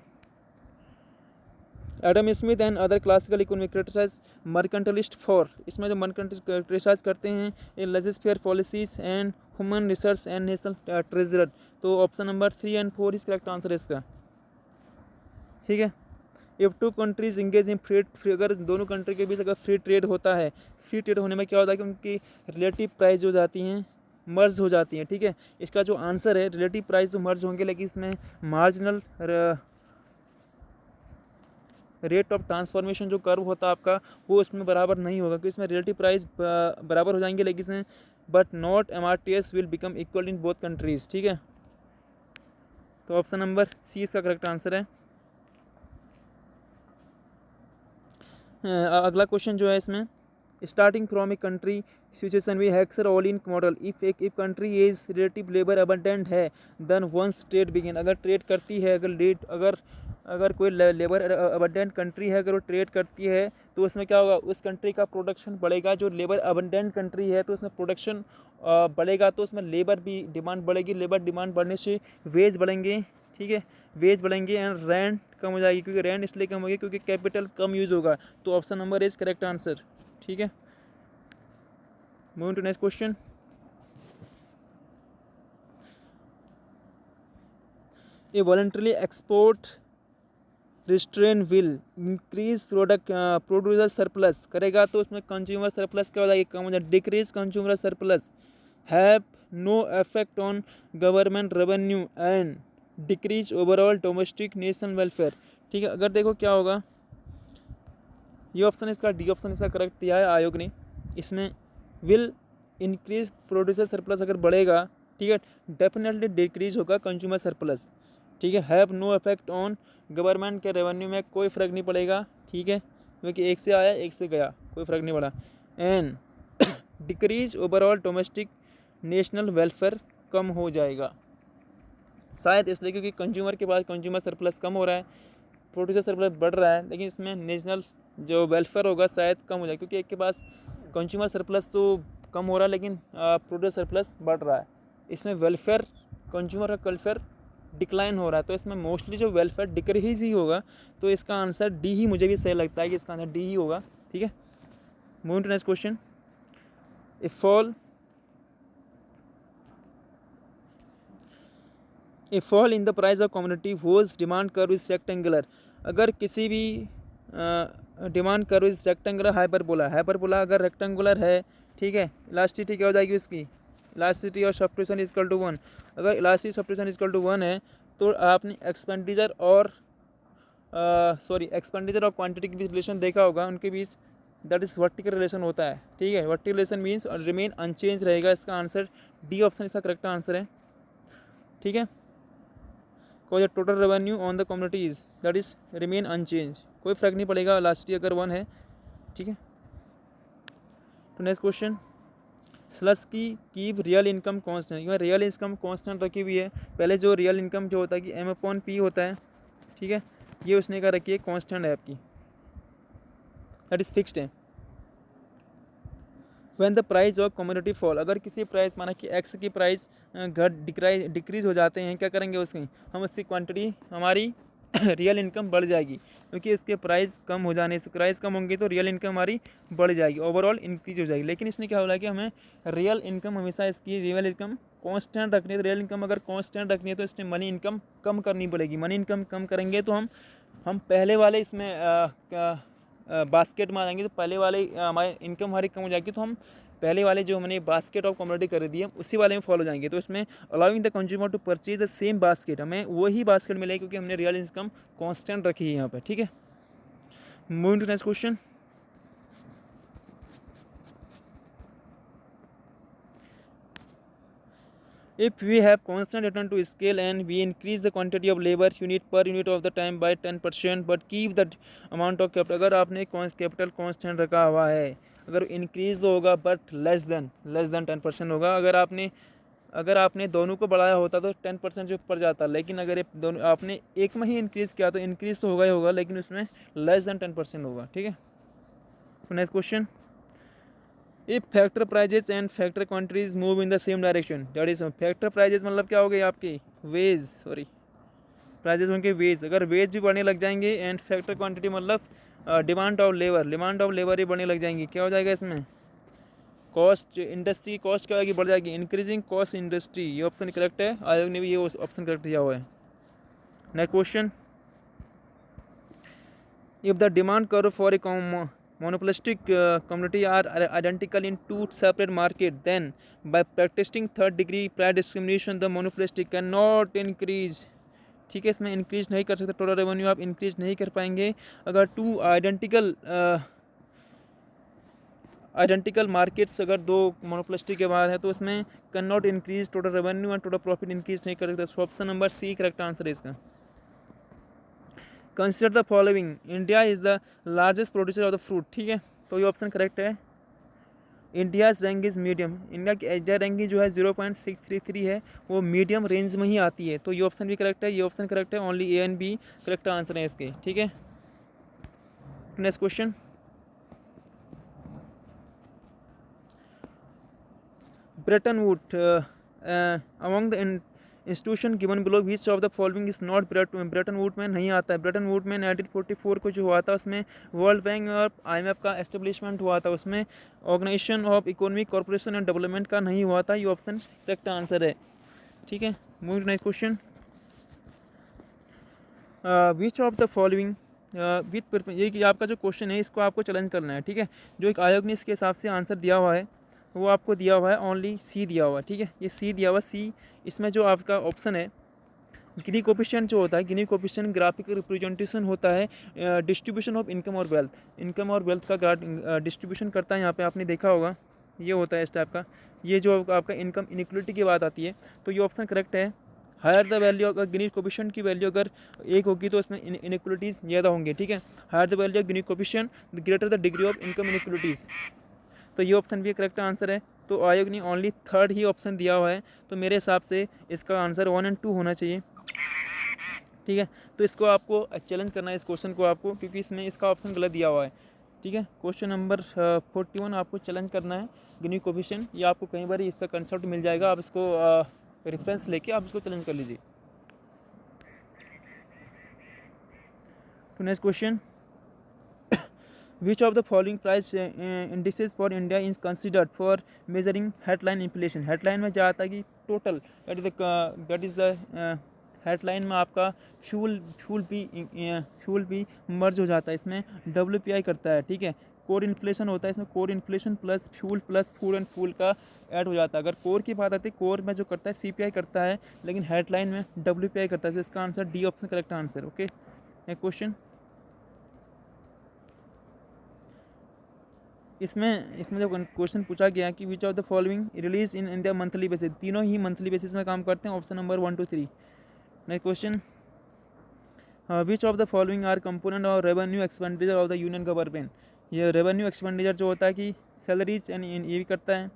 Adam Smith and other classical economic criticize mercantilist for, इसमें जो मर्केंटलिस्ट क्रिटिसाइज करते हैं ये laissez faire policies and human research and national treasure, तो ऑप्शन नंबर 3 और 4 इज करेक्ट आंसर है इसका, ठीक है। If two countries engage in free, अगर दोनों कंट्री के बीच अगर फ्री ट्रेड होता है, फ्री ट्रेड होने में क्या होता है कि उनकी रिलेटिव प्राइस हो जाती हैं, मर्ज हो जाती हैं, ठीक है, इसका जो आंसर है रिलेटिव प्राइस तो मर्ज होंगे, लेकिन इसमें मार्जिनल रेट ऑफ ट्रांसफॉर्मेशन जो कर्व होता है आपका वो इसमें बराबर नहीं होगा, क्योंकि इसमें रिलेटिव प्राइस बराबर हो जाएंगे, लेकिन इसमें but not MRTS will become equal in both countries, ठीक है, तो ऑप्शन नंबर सी इसका करेक्ट आंसर है। अगला क्वेश्चन जो है इसमें, starting from a country situation we Heckscher Ohlin model, if country is relative labour abundant है देन वंस ट्रेड बिगिन, अगर ट्रेड करती है, अगर कोई लेबर अबंडेंट कंट्री है, अगर वो ट्रेड करती है तो उसमें क्या होगा, उस कंट्री का प्रोडक्शन बढ़ेगा, जो लेबर अबंडेंट कंट्री है तो उसमें प्रोडक्शन बढ़ेगा, तो उसमें लेबर भी डिमांड बढ़ेगी, लेबर डिमांड बढ़ने से वेज बढ़ेंगे, ठीक है, वेज बढ़ेंगे एंड रेंट कम हो जाएगी, क्योंकि रेंट इसलिए कम होगी क्योंकि कैपिटल कम यूज़ होगा, तो option number is correct answer, ठीक है। Moving to next question. A voluntarily export restrain will increase producer surplus करेगा तो उसमें कंज्यूमर सरप्लस क्या हो जाएगी, कम हो जाएगा। Decrease consumer surplus have no effect on government revenue and decrease overall domestic national welfare. ठीक है, अगर देखो क्या होगा, ये ऑप्शन इसका डी ऑप्शन इसका करेक्ट दिया है आयोग ने। इसमें विल इंक्रीज प्रोड्यूसर सरप्लस अगर बढ़ेगा, ठीक है, डेफिनेटली डिक्रीज होगा कंज्यूमर सरप्लस। ठीक है, have no effect on government के रेवेन्यू में कोई फ़र्क नहीं पड़ेगा। ठीक है, क्योंकि एक से आया एक से गया, कोई फ़र्क नहीं पड़ा। And decrease overall domestic national welfare कम हो जाएगा, शायद इसलिए क्योंकि कंज्यूमर के पास कंज्यूमर सरप्लस कम हो रहा है, प्रोड्यूसर सरप्लस बढ़ रहा है, लेकिन इसमें नेशनल जो वेलफेयर होगा शायद कम हो जाएगा, क्योंकि एक के पास कंज्यूमर सरप्लस तो कम हो रहा है लेकिन प्रोड्यूसर सरप्लस बढ़ रहा है। इसमें वेलफेयर, कंज्यूमर का वेलफेयर डिक्लाइन हो रहा है, तो इसमें मोस्टली जो वेलफेयर डिक्रीज ही होगा। तो इसका आंसर डी ही मुझे भी सही लगता है कि इसका आंसर डी ही होगा। ठीक है, moving to next question. A fall in the price of community whose demand curve is rectangular. अगर किसी भी demand curve is rectangular hyperbola अगर रेक्टेंगुलर है, ठीक है, इलास्टिसिटी क्या हो जाएगी उसकी, इलास्टिसिटी और सब्स्टिट्यूशन इज इक्वल टू 1। अगर elasticity substitution is equal to 1 है तो आपने एक्सपेंडिचर और क्वांटिटी के बीच रिलेशन देखा होगा, उनके बीच दैट इज वर्टिकल रिलेशन होता है। ठीक है, vertical relation means remain unchange रहेगा। इसका आंसर डी ऑप्शन इसका करेक्ट आंसर है। ठीक है, कोई total revenue on the communities that is remain unchange, कोई फर्क नहीं पड़ेगा इलास्टिसिटी अगर 1 है। ठीक है, तो नेक्स्ट क्वेश्चन। स्लस की कीप रियल इनकम कांस्टेंट, क्योंकि रियल इनकम कांस्टेंट रखी हुई है। पहले जो रियल इनकम जो होता है कि M/P होता है, ठीक है, ये उसने का रखी है कांस्टेंट है आपकी, दैट इज फिक्स्ड है। When the price of community fall, अगर किसी प्राइस माना कि एक्स की प्राइस डिक्रीज हो जाते हैं, क्या करेंगे उसकी, हम उसकी क्वांटिटी हमारी रियल इनकम बढ़ जाएगी, क्योंकि इसके प्राइस कम हो जाने से, प्राइस कम होंगी तो रियल इनकम हमारी बढ़ जाएगी, ओवरऑल इंक्रीज हो जाएगी। लेकिन इसने क्या बोला कि हमें रियल इनकम हमेशा इसकी रियल इनकम कांस्टेंट रखनी है। तो रियल इनकम अगर कांस्टेंट रखनी है तो इसमें मनी इनकम कम करनी पड़ेगी। मनी इनकम कम करेंगे तो हम पहले वाले इसमें बास्केट में आ जाएंगे, तो पहले वाले हमारी इनकम हमारी कम हो जाएगी, तो हम पहले वाले जो हमने बास्केट ऑफ कमोडिटी कर दी है उसी वाले में फॉलो जाएंगे। तो इसमें allowing the consumer to purchase the same basket, हमें वही बास्केट मिलेगी क्योंकि हमने रियल इनकम कांस्टेंट रखी है यहाँ पे। ठीक है, moving to next question. If we have constant return to scale and we increase the quantity of labor unit per unit of the time by 10% but keep the amount of capital, अगर आपने capital constant रखा हुआ है, अगर increase तो होगा but less than 10% होगा। अगर आपने दोनों को बढ़ाया होता तो 10% जो ऊपर जाता, लेकिन अगर ये दोनों आपने एक में ही इंक्रीज़ किया तो इंक्रीज़ तो होगा ही होगा, लेकिन उसमें लेस देन 10% होगा। ठीक है, तो next question. If factor prices and factor quantities move in the same direction, that is factor prices मतलब क्या हो गई आपकी वेज, प्राइजेस होंगे वेज, अगर वेज भी बढ़ने लग जाएंगे एंड फैक्टर क्वांटिटी मतलब डिमांड ऑफ लेबर ही बढ़ने लग जाएंगी, क्या हो जाएगा इसमें, कॉस्ट, इंडस्ट्री की कॉस्ट क्या होगी, बढ़ जाएगी, इंक्रीजिंग कॉस्ट इंडस्ट्री। ये ऑप्शन करेक्ट है, आयोग ने भी ये ऑप्शन करेक्ट दिया हुआ है। Next question. If the demand curve for a monopolistic community are identical in two separate market, then by practicing third degree price discrimination the monopolistic cannot increase। ठीक है, इसमें इंक्रीज नहीं कर सकते, टोटल रेवेन्यू आप इंक्रीज नहीं कर पाएंगे अगर टू आइडेंटिकल मार्केट्स अगर दो मोनोपोलिस्टिक के बाद है तो इसमें can not increase total revenue and total profit increase नहीं कर सकते। Option number C correct answer है इसका। Consider the following, India is the largest producer of the fruit. ठीक है, तो ये ऑप्शन करेक्ट है। India's rank is medium, India की एशिया रैंकिंग जो है 0.633 है, वो मीडियम रेंज में ही आती है, तो ये ऑप्शन भी करेक्ट है, ये ऑप्शन करेक्ट है, only A and B correct answer है इसके। ठीक है, next question. Bretton Wood among the institution given below which of the following is not Bretton Wood में नहीं आता है। ब्रेटन वुड में 1944 को जो हुआ था उसमें वर्ल्ड बैंक और IMF का एस्टेब्लिशमेंट हुआ था, उसमें Organisation of Economic Corporation and Development का नहीं हुआ था, ये ऑप्शन करेक्ट आंसर है। ठीक है, moving to next question. Which of the following with ये कि आपका जो क्वेश्चन है इसको आपको चैलेंज करना है, ठीक है। जो एक आयोग ने इसके हिसाब से आंसर दिया हुआ है वो आपको दिया हुआ है ओनली सी दिया हुआ है, ठीक है। ये सी दिया हुआ सी, इसमें जो आपका ऑप्शन है गिनी कोफिशिएंट जो होता है, गिनी कोफिशिएंट ग्राफिक रिप्रेजेंटेशन होता है डिस्ट्रीब्यूशन ऑफ इनकम और वेल्थ, इनकम और वेल्थ का डिस्ट्रीब्यूशन करता है। यहाँ पे आपने देखा होगा ये होता है इस टाइप का। ये जो आपका इनकम इनइक्वलिटी की बात आती है तो ये ऑप्शन करेक्ट है। हायर द वैल्यू, अगर गिनी कोफिशिएंट की वैल्यू अगर एक होगी तो इसमें इनइक्वलिटीज़ ज़्यादा होंगे, ठीक है। Higher the value of Gini coefficient the greater the degree of income inequalities, तो ये ऑप्शन भी करेक्ट आंसर है। तो आयोग ने ओनली थर्ड ही ऑप्शन दिया हुआ है, तो मेरे हिसाब से इसका आंसर 1 और 2 होना चाहिए, ठीक है। तो इसको आपको चैलेंज करना है इस क्वेश्चन को आपको, क्योंकि इसमें इसका ऑप्शन गलत दिया हुआ है, ठीक है। क्वेश्चन नंबर 41 आपको चैलेंज करना है गिनी कोफिशिएंट। ये आपको कई बार इसका कंसेप्ट मिल जाएगा, आप इसको रेफरेंस लेके आप इसको चैलेंज कर लीजिए। तो next question, which of the following price indices for India is considered for measuring headline inflation. Headline में क्या आता है कि total that is the headline में आपका फ्यूल भी मर्ज हो जाता है, इसमें WPI करता है, ठीक है। कोर इन्फ्लेशन होता है, इसमें core inflation plus food and fuel का ऐड हो जाता है। अगर कोर की बात आती है, कोर में जो करता है CPI करता है, लेकिन हेडलाइन में WPI करता है। तो इसका answer D option correct answer, okay. एक क्वेश्चन, इसमें जो क्वेश्चन पूछा गया कि विच of the following release in India monthly basis, तीनों ही मंथली बेसिस में काम करते हैं, option number 1 2 3। Next question, which of the following R component of revenue expenditure of the union government. ये रेवेन्यू एक्सपेंडिचर जो होता है कि सैलरीज एंड ये भी करता है,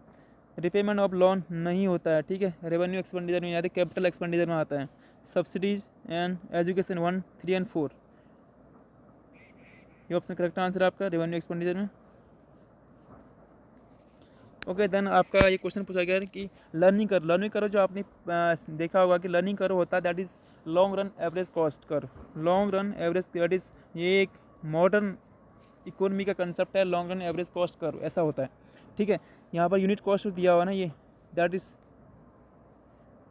रिपेमेंट ऑफ लोन नहीं होता है, ठीक है। रेवेन्यू एक्सपेंडिचर में याद है, कैपिटल एक्सपेंडिचर में आता है। सब्सिडीज एंड एजुकेशन 1 3 एंड 4, ये ऑप्शन करेक्ट आंसर है आपका रेवेन्यू एक्सपेंडिचर में, ओके। देन आपका ये क्वेश्चन पूछा गया है कि लर्निंग करो जो आपने देखा होगा कि लर्निंग करो होता है that is long run average cost curve, long run average that is, ये एक मॉडर्न इकोनॉमी का कंसेप्ट है, long run average cost curve ऐसा होता है, ठीक है। यहाँ पर यूनिट कॉस्ट दिया हुआ ना, ये दैट इज़,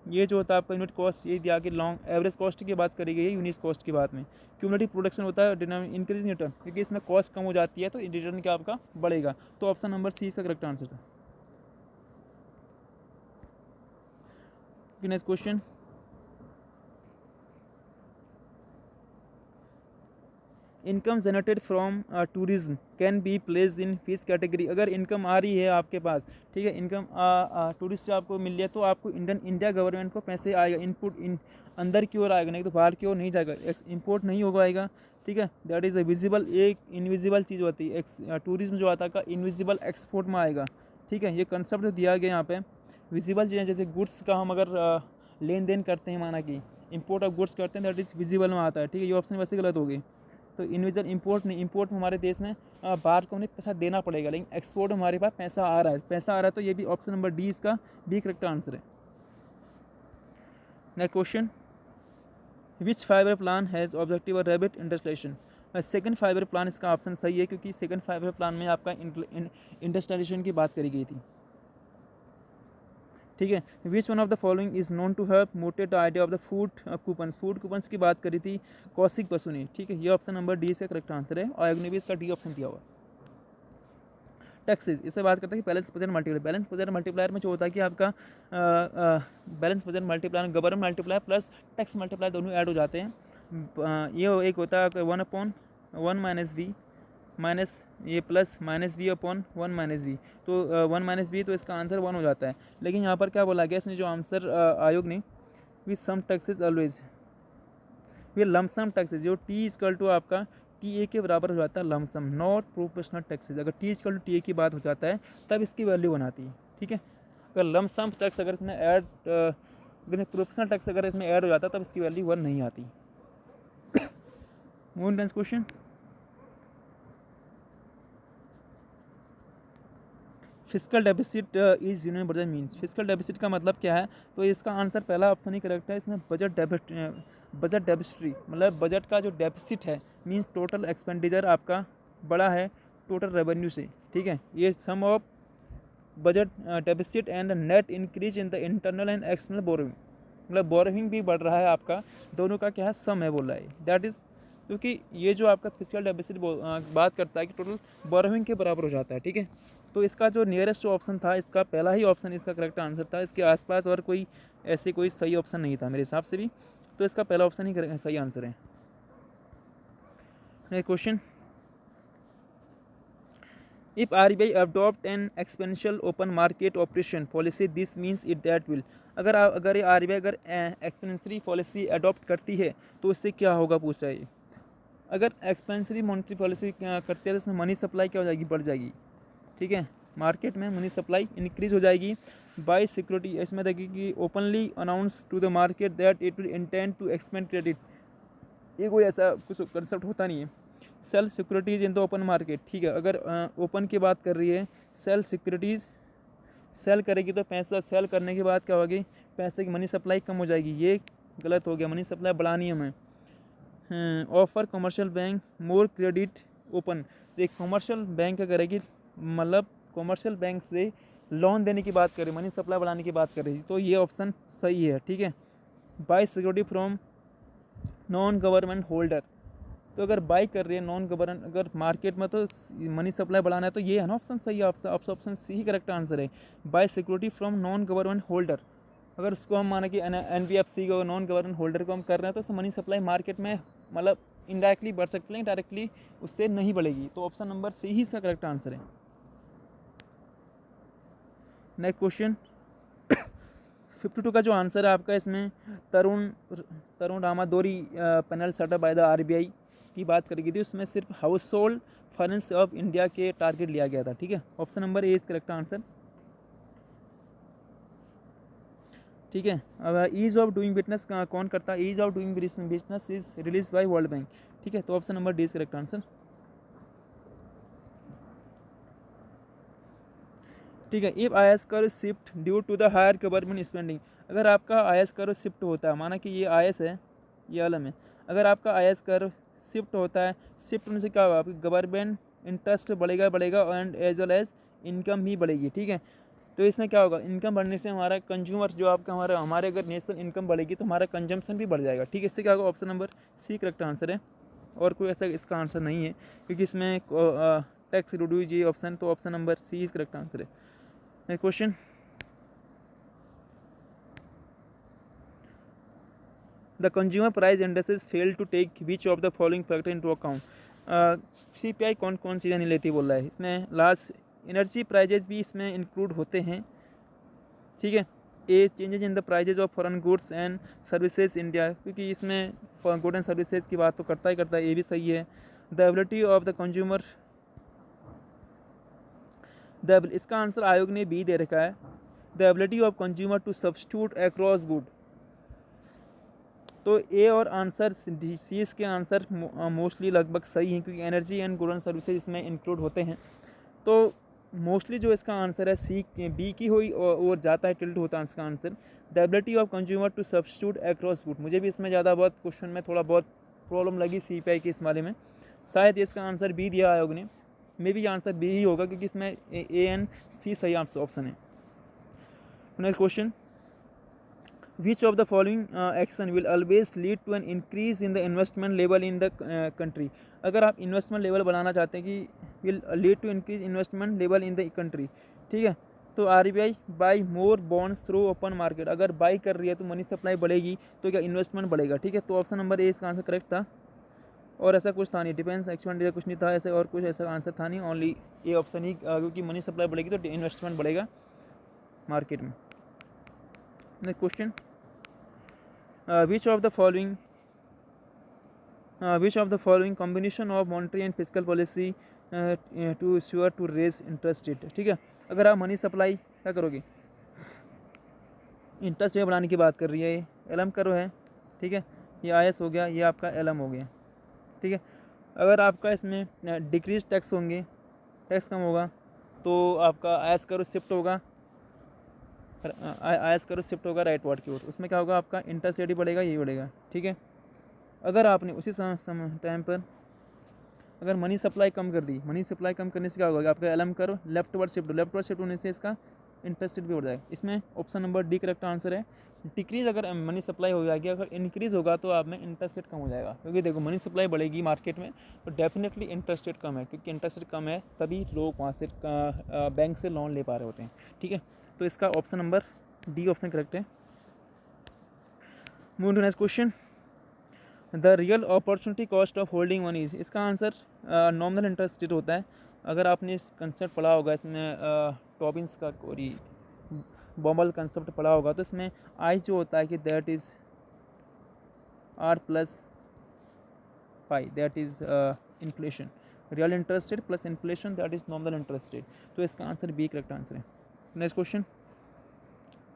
ये जो होता है आपका यूनिट कॉस्ट, ये दिया कि लॉन्ग एवरेज कॉस्ट की बात करी गई है यूनिट कॉस्ट की बात में। क्यूमुलेटिव प्रोडक्शन होता है इंक्रीज रिटर्न, क्योंकि इसमें कॉस्ट कम हो जाती है तो रिटर्न क्या आपका बढ़ेगा। तो ऑप्शन नंबर सी इसका करेक्ट आंसर है। Next question, income generated from tourism can be place in fish category. अगर इनकम आ रही है आपके पास, ठीक है, इनकम टूरिस्ट से आपको मिल रही है, तो आपको इंडिया गवर्नमेंट को पैसे आएगा, इनपुट अंदर की ओर आएगा, नहीं तो बाहर की ओर नहीं जाएगा, इम्पोर्ट नहीं होगा आएगा, ठीक है। दैट इज़ ए विजिबल, एक इनविजिबल चीज़ होती है। टूरिज्म जो आता है इनविजिबल एक्सपोर्ट में आएगा, ठीक है। ये कंसेप्ट दिया गया यहाँ पे, विजिबल चीज़ें जैसे गुड्स का हम अगर लेन देन करते हैं, माना कि इंपोर्ट ऑफ गुड्स करते हैं, दैट इज़ विजिबल में आता है, ठीक है। ये ऑप्शन वैसे गलत होगी। तो इनविजिबल इंपोर्ट नहीं, इंपोर्ट में हमारे देश में बाहर को हमें पैसा देना पड़ेगा, लेकिन एक्सपोर्ट में हमारे पास पैसा आ रहा है, तो ये भी ऑप्शन नंबर डी इसका बी करेक्ट आंसर है। Next question, which five year plan has objective और rapid industrialization. Second five year plan इसका ऑप्शन सही है, क्योंकि सेकंड फाइबर प्लान में आपका इंडस्ट्रियलाइजेशन की बात करी गई थी, ठीक है। Which one of the following is known to have mooted the idea of the food coupons की बात करी थी कौशिक बसु ने, ठीक है। ये ऑप्शन नंबर डी से करेक्ट आंसर है, और ने भी इसका डी ऑप्शन दिया हुआ। टैक्सेस, इससे बात करते हैं कि balance budget multiplier. Balance budget multiplier में जो होता है कि आपका balance budget multiplier government multiplier plus tax multiplier दोनों ऐड हो जाते हैं। ये एक होता है 1/1 माइनस वी माइनस ये plus minus V upon 1 minus V, तो 1 माइनस वी, तो इसका आंसर 1 हो जाता है। लेकिन यहाँ पर क्या बोला गया इसने जो आंसर आयोग ने, विथ सम टैक्सेस ऑलवेज, ये लमसम टैक्सेस जो टी इक्वल टू आपका TA के बराबर हो जाता है, लमसम नॉट प्रोपोर्शनल टैक्सेस। अगर टी इक्वल टू TA की बात हो जाता है तब इसकी वैल्यू बनाती है, ठीक है। अगर लमसम टैक्स अगर इसमें ऐड प्रोपोर्शनल टैक्स अगर इसमें ऐड हो जाता है तब इसकी वैल्यू 1 नहीं आती। Moving next question, physical deficit is union budget means. Physical deficit का मतलब क्या है, तो इसका आंसर पहला ऑप्शन ही करेक्ट है। इसमें बजट डेफिसिट्री मतलब बजट का जो डेफिसिट है मीन्स टोटल एक्सपेंडिचर आपका बड़ा है टोटल रेवेन्यू से, ठीक है। ये sum of budget deficit and net increase in the internal and external borrowing, मतलब बोरोइंग भी बढ़ रहा है आपका, दोनों का क्या है सम है बोल रहा है, दैट इज़, क्योंकि ये जो आपका फिजिकल डेफिसिट बात करता है कि टोटल बोरोइंग के बराबर हो जाता है, ठीक है। तो इसका जो नियरेस्ट ऑप्शन था, इसका पहला ही ऑप्शन इसका करेक्ट आंसर था, इसके आसपास और कोई ऐसे कोई सही ऑप्शन नहीं था मेरे हिसाब से भी, तो इसका पहला ऑप्शन ही सही आंसर है। Next question, if RBI adopt an exponential open market operation policy, this means it that will, अगर ये RBI अगर एक्सपेंसरी पॉलिसी अडॉप्ट करती है तो इससे क्या होगा पूछ रहा है ये। अगर एक्सपेंसरी मॉनेटरी पॉलिसी करते हैं तो इसमें मनी सप्लाई क्या हो जाएगी, बढ़ जाएगी, ठीक है, मार्केट में मनी सप्लाई इंक्रीज हो जाएगी। बाय सिक्योरिटी, इसमें देखिए कि openly announce to the market that it will intend to expand credit, ये कोई ऐसा कुछ कंसेप्ट होता नहीं है। Sell securities in the open market, ठीक है, अगर ओपन की बात कर रही है, सेल सिक्योरिटीज़ सेल करेगी तो पैसा सेल करने के बाद क्या होगी, पैसे की मनी सप्लाई कम हो जाएगी, ये गलत हो गया, मनी सप्लाई बढ़ानी है हमें। ऑफर कमर्शियल बैंक मोर क्रेडिट ओपन, देख कमर्शियल बैंक क्या करेगी, मतलब कमर्शियल बैंक से लोन देने की बात कर रही, मनी सप्लाई बढ़ाने की बात कर रही, तो ये ऑप्शन सही है, ठीक है। Bye security from non government holder, तो अगर बाई कर रही है नॉन गवर्नमेंट अगर मार्केट में, तो मनी सप्लाई बढ़ाना है, तो ये है ना ऑप्शन सही है, ऑप्शन सी ही करेक्ट आंसर है। Bye security from non government holder, अगर उसको हम माने कि NBFC को नॉन गवर्नमेंट होल्डर को हम कर रहे हैं, तो उससे मनी सप्लाई मार्केट में मतलब इनडायरेक्टली बढ़ सकती है, डायरेक्टली उससे नहीं बढ़ेगी, तो ऑप्शन नंबर सी ही इसका करेक्ट आंसर है। नेक्स्ट क्वेश्चन 52 का जो आंसर है आपका, इसमें Tarun Ramadorai panel setup by the RBI की बात करी गई थी, उसमें सिर्फ house hold finance of India के टारगेट लिया गया था, ठीक है, option number A is correct answer, ठीक है। अब ईज ऑफ डूइंग बिजनेस कौन करता है, ease of doing business is release by World Bank, ठीक है, तो option number D is correct answer, ठीक है। If IS curve shift due to the higher government spending, अगर आपका IS कर शिफ्ट होता है, माना कि ये IS है, ये अलम है, अगर आपका IS कर शिफ्ट होता है, शिफ्ट होने से क्या होगा, आपकी गवर्नमेंट इंटरेस्ट बढ़ेगा and as well as income भी बढ़ेगी, ठीक है। तो इसमें क्या होगा, इनकम बढ़ने से हमारा कंज्यूमर जो आपका हमारे अगर नेशनल इनकम बढ़ेगी तो हमारा कंजम्पशन भी बढ़ जाएगा, ठीक है, इससे क्या होगा, option number C correct answer है, और कोई ऐसा इसका आंसर नहीं है, क्योंकि इसमें टैक्स रिड्यूज ये ऑप्शन, तो option number C is correct answer है। Next question, the consumer price indexes fail to take which of the following factor into account, CPI कौन कौन चीज़ें नहीं लेती बोल रहा है, इसमें लार्ज एनर्जी प्राइजेज भी इसमें इंक्लूड होते हैं, ठीक है। A changes in the prices of foreign goods and services India, क्योंकि इसमें गुड एंड सर्विसेज की बात तो करता है, ये भी सही है। The ability of the consumer, इसका आंसर आयोग ने बी दे रखा है, the ability of consumer to substitute across good, तो ए और आंसर सी इसके आंसर मोस्टली लगभग सही हैं, क्योंकि energy and good and services इसमें इंक्लूड होते हैं, तो मोस्टली जो इसका आंसर है सी बी की हुई और जाता है टिल्ट होता है इसका answer, the ability of consumer to substitute across good, मुझे भी इसमें ज़्यादा बहुत क्वेश्चन में थोड़ा बहुत प्रॉब्लम लगी CPI के इस वाले में, शायद इसका आंसर बी दिया आयोग ने, मे भी आंसर बी ही होगा, क्योंकि इसमें A and C सही ऑप्शन है। Next question, which of the following action will always lead to an increase in the investment level in the country, अगर आप इन्वेस्टमेंट लेवल बनाना चाहते हैं कि will lead to increase investment level in the country, ठीक है, तो RBI buy more bonds through open market, अगर बाई कर रही है तो मनी सप्लाई बढ़ेगी, तो क्या इन्वेस्टमेंट बढ़ेगा, ठीक है, तो ऑप्शन नंबर ए इसका आंसर करेक्ट था, और ऐसा कुछ था नहीं, डिपेंड्स एक्चुअली कुछ नहीं था ऐसे, और कुछ ऐसा आंसर था नहीं, ओनली ए ऑप्शन ही, क्योंकि मनी सप्लाई बढ़ेगी तो इन्वेस्टमेंट बढ़ेगा मार्केट में। Next question, which of the following combination of monetary and fiscal policy to sure to raise interest rate, ठीक है, अगर आप मनी सप्लाई क्या करोगे, इंटरेस्ट रेट बढ़ाने की बात कर रही है, ये LM करो है, ठीक है, ये IS हो गया, ये आपका LM हो गया, ठीक है। अगर आपका इसमें डिक्रीज टैक्स होंगे, टैक्स कम होगा, तो आपका IS करो शिफ्ट होगा, IS करो शिफ्ट होगा राइट वर्ड की ओर, उसमें क्या होगा, आपका इंटरेस्ट रेट ही बढ़ेगा, यही बढ़ेगा, ठीक है। अगर आपने उसी टाइम पर अगर मनी सप्लाई कम कर दी, मनी सप्लाई कम करने से क्या होगा, आपका LM करो लेफ्ट वर्ड शिफ्ट होने से इसका इंटरेस्ट रेट भी बढ़ जाएगा। इसमें option number D correct answer है। डिक्रीज अगर मनी सप्लाई हो जाएगी, अगर इंक्रीज़ होगा तो आप में इंटरेस्ट रेट कम हो जाएगा, क्योंकि देखो मनी सप्लाई बढ़ेगी मार्केट में तो डेफिनेटली इंटरेस्ट रेट कम है, क्योंकि इंटरेस्ट रेट कम है तभी लोग वहाँ से बैंक से लोन ले पा रहे होते हैं। ठीक है, तो इसका option number D option correct है। Move to next question, the real opportunity cost of holding money. इसका आंसर नॉमिनल इंटरेस्ट रेट होता है। अगर आपने इस कंसेप्ट पढ़ा होगा, इसमें टॉबिन्स का कोई बॉम्बल कंसेप्ट पढ़ा होगा, तो इसमें आई जो होता है कि that is R plus pi, that is inflation. Real interest rate plus inflation, that is nominal interest rate. तो इसका आंसर बी करेक्ट आंसर है। Next question,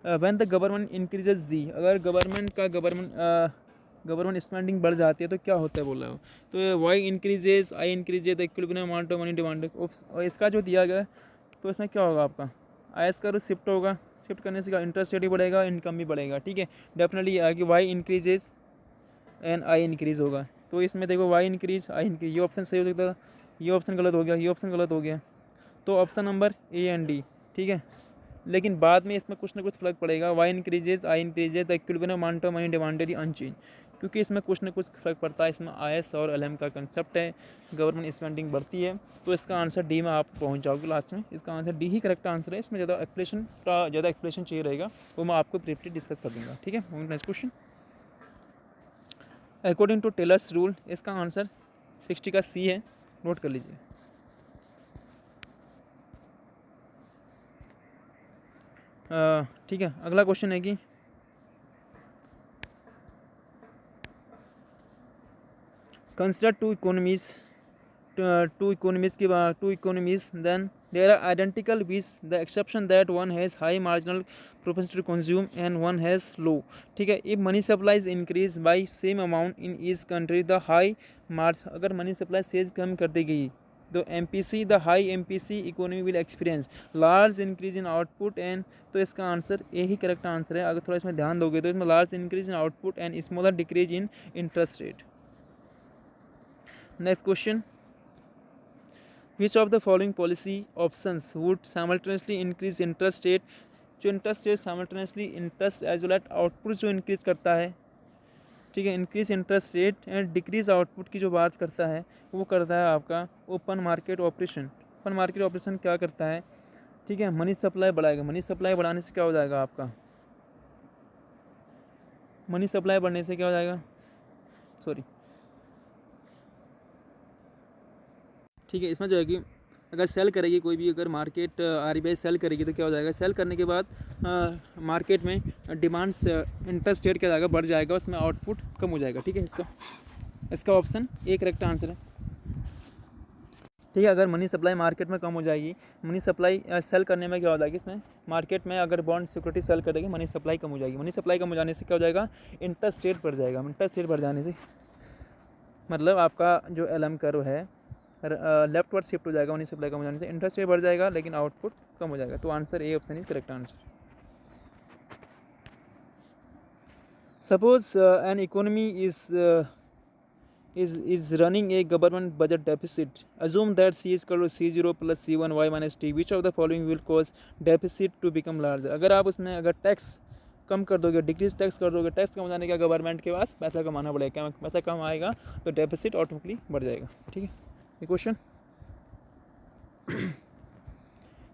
when the government increases G. अगर गवर्नमेंट स्पेंडिंग बढ़ जाती है तो क्या होता है बोल रहा हो, तो Y increases, I increases the equilibrium amount of money demand. और इसका जो दिया गया है तो इसमें क्या होगा आपका, आई एस का शिफ्ट होगा, शिफ्ट करने से इंटरेस्ट रेट भी बढ़ेगा, इनकम भी बढ़ेगा। ठीक है, डेफिनेटली ये आगे Y increases and I increase होगा। तो इसमें देखो वाई इंक्रीज आई इंक्रीज, ये ऑप्शन सही हो सकता है, ये ऑप्शन गलत हो गया, ये ऑप्शन गलत हो गया, तो option number A and D. ठीक है, लेकिन बाद में इसमें कुछ ना कुछ फर्क पड़ेगा। Y increases I increases the equilibrium amount of money demanded unchange, क्योंकि इसमें कुछ ना कुछ फर्क पड़ता है। इसमें आई एस और एल एम का कंसेप्ट है, गवर्नमेंट स्पेंडिंग बढ़ती है, तो इसका आंसर डी में आप पहुंच जाओगे लास्ट में। इसका आंसर डी ही करेक्ट आंसर है। इसमें ज़्यादा एक्सप्लेनेशन चाहिए रहेगा, वो मैं आपको ब्रीफली डिस्कस कर दूँगा। ठीक है, next question, according to Taylor's rule, इसका आंसर 60 का सी है, नोट कर लीजिए। ठीक है, अगला क्वेश्चन है कि consider two economies then there are identical with the exception that one has high marginal propensity to consume and one has low. ठीक है, if money supply is increased by same amount in each country the high margin, अगर money supply सेज कम कर दी गई तो MPC the high MPC economy will experience large increase in output and, तो इसका आंसर ए ही करेक्ट आंसर है। अगर थोड़ा इसमें ध्यान दोगे तो इसमें large increase in output and smaller decrease in interest rate. Next question, which of the following policy options would simultaneously increase interest rate. जो interest rate simultaneously interest as well as output जो increase करता है, ठीक है, increase interest rate and decrease output की जो बात करता है वो करता है आपका open market operation. Open market operation क्या करता है, ठीक है, मनी सप्लाई बढ़ाएगा। मनी सप्लाई बढ़ाने से क्या हो जाएगा आपका, मनी सप्लाई बढ़ने से क्या हो जाएगा, सॉरी, ठीक है, इसमें जो है कि अगर सेल करेगी कोई भी, अगर मार्केट RBI सेल करेगी तो क्या हो जाएगा, सेल करने के बाद मार्केट में डिमांड इंटरेस्ट रेट क्या जाएगा, बढ़ जाएगा, उसमें आउटपुट कम हो जाएगा। ठीक है, इसका ऑप्शन ए करेक्ट आंसर है। ठीक है, अगर मनी सप्लाई मार्केट में कम हो जाएगी, मनी सप्लाई सेल करने में क्या हो जाएगी, इसमें मार्केट में अगर बॉन्ड सिक्योरिटी सेल करेगी मनी सप्लाई कम हो जाएगी। मनी सप्लाई कम हो जाने से क्या हो जाएगा, इंटरेस्ट रेट बढ़ जाएगा। इंटरेस्ट रेट बढ़ जाने से मतलब आपका जो LM कर्व है लेफ्ट वर्ड शिफ्ट हो जाएगा। मनी सप्लाई कम हो जाने से इंटरेस्ट रेट बढ़ जाएगा लेकिन आउटपुट कम हो जाएगा। तो answer A option is correct answer. Suppose an economy is running a government budget deficit. Assume that C is equal to C0 plus C1 y minus t. Which of the following will cause deficit to become larger? अगर आप उसमें अगर tax कम कर दोगे, decrease tax कर दोगे, tax कम हो जाने का गवर्नमेंट के पास पैसा कमाना पड़ेगा, पैसा कम आएगा तो डेफिसिट ऑटोमेटिकली बढ़ जाएगा। ठीक है, ये क्वेश्चन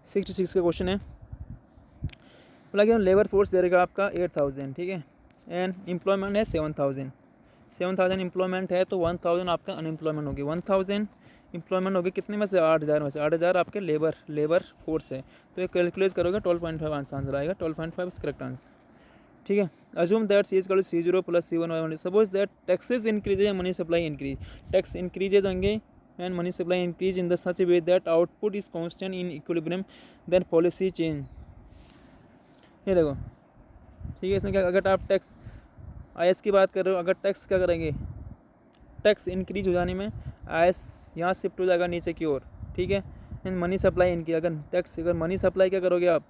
66 का क्वेश्चन है। बोला कि लेबर फोर्स दे रहेगा आपका 8000, ठीक है, एंड एम्प्लॉयमेंट है 7000 एम्प्लॉयमेंट है तो 1000 आपका अनएम्प्लॉयमेंट होगी। 1000 एम्प्लॉयमेंट होगी कितने में से, 8000 में से। 8000 आपके लेबर फोर्स है, तो ये कैलकुलेट करोगे 12.5 आंसर आएगा। 12.5 इज करेक्ट आंसर। ठीक है, assume that C is equal to C0 plus C1 suppose that taxes increase and money supply increase. Tax increases होंगे and money supply increase in the such way that output is constant in equilibrium, then policy change. ये देखो, ठीक है, इसमें क्या, अगर आप tax IS की बात कर रहे हो, अगर टैक्स क्या करेंगे, टैक्स इंक्रीज हो जाने में IS यहाँ शिफ्ट हो जाएगा नीचे की ओर। ठीक है, एंड मनी सप्लाई इंक्रीज, अगर टैक्स अगर मनी सप्लाई क्या करोगे आप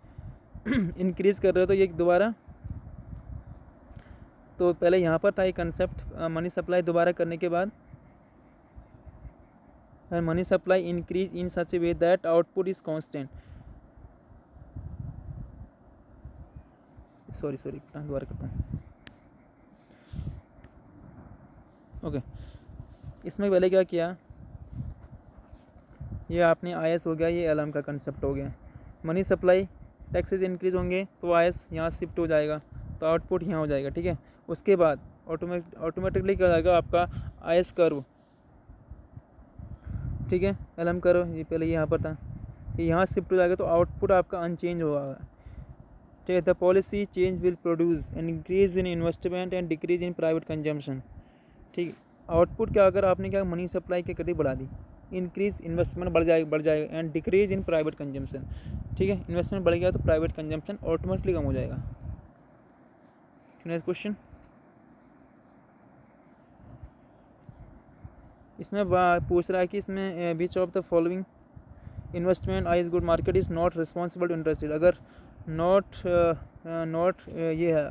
इंक्रीज कर रहे हो तो ये दोबारा, तो पहले यहाँ पर था ये कंसेप्ट मनी सप्लाई दोबारा करने के बाद money supply increase in such A way that output is constant. Sorry दोबारा करता हूँ। ओके, इसमें पहले क्या किया, ये आपने IS हो गया, ये LM का कंसेप्ट हो गया। मनी सप्लाई टैक्सेस इंक्रीज होंगे तो IS यहाँ शिफ्ट हो जाएगा, तो आउटपुट यहाँ हो जाएगा, ठीक है। उसके बाद ऑटोमेटिकली क्या हो जाएगा आपका IS कर्व, ठीक है, LM कर्व ये पहले यहाँ पर था, ये यहाँ शिफ्ट हो जाएगा, तो आउटपुट आपका अनचेंज होगा, ठीक है। The policy change will produce an increase in investment and decrease in private consumption, ठीक। आउटपुट क्या, अगर आपने क्या मनी सप्लाई की कड़ी बढ़ा दी, इंक्रीज इन्वेस्टमेंट बढ़ जाएगा and decrease in private consumption, ठीक है। इन्वेस्टमेंट बढ़ गया तो प्राइवेट कंजम्पशन ऑटोमेटिकली कम हो जाएगा। नेक्स्ट क्वेश्चन, इसमें पूछ रहा है कि इसमें which of the following investment I is good market is not responsible to interested. अगर नॉट ये है,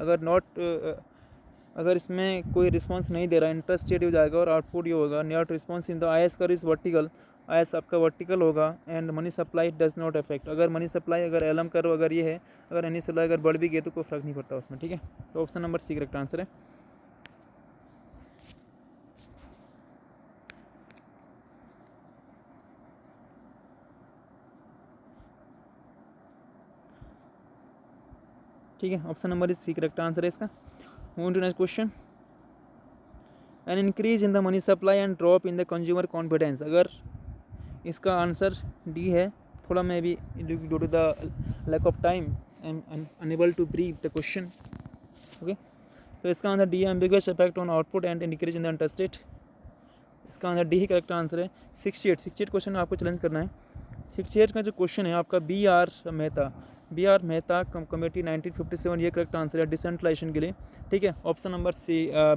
अगर इसमें कोई रिस्पांस नहीं दे रहा, इंटरेस्ट रेट हो जाएगा और आउटपुट ये होगा not response in the IS कर इज वर्टिकल, IS आपका वर्टिकल होगा and money supply does not affect. अगर मनी सप्लाई अगर LM करो अगर ये है, अगर एनी सप्लाई अगर बढ़ भी गई तो कोई फर्क नहीं पड़ता उसमें, ठीक है। तो option number C correct answer है। ठीक है, option number C correct answer है इसका। Move to next question, an increase in the money supply and drop in the consumer confidence. अगर इसका आंसर D है, थोड़ा मैं भी due to the lack of time I am unable to brief the question, okay. तो इसका answer D है, ambiguous effect on output and increase in the interest rate. इसका आंसर D ही करेक्ट आंसर है। 68 question आपको challenge करना है। 68 का जो क्वेश्चन है आपका बी आर मेहता कमेटी 1957, ये करेक्ट आंसर है डिसेंट्रलाइजेशन के लिए, ठीक है। Option number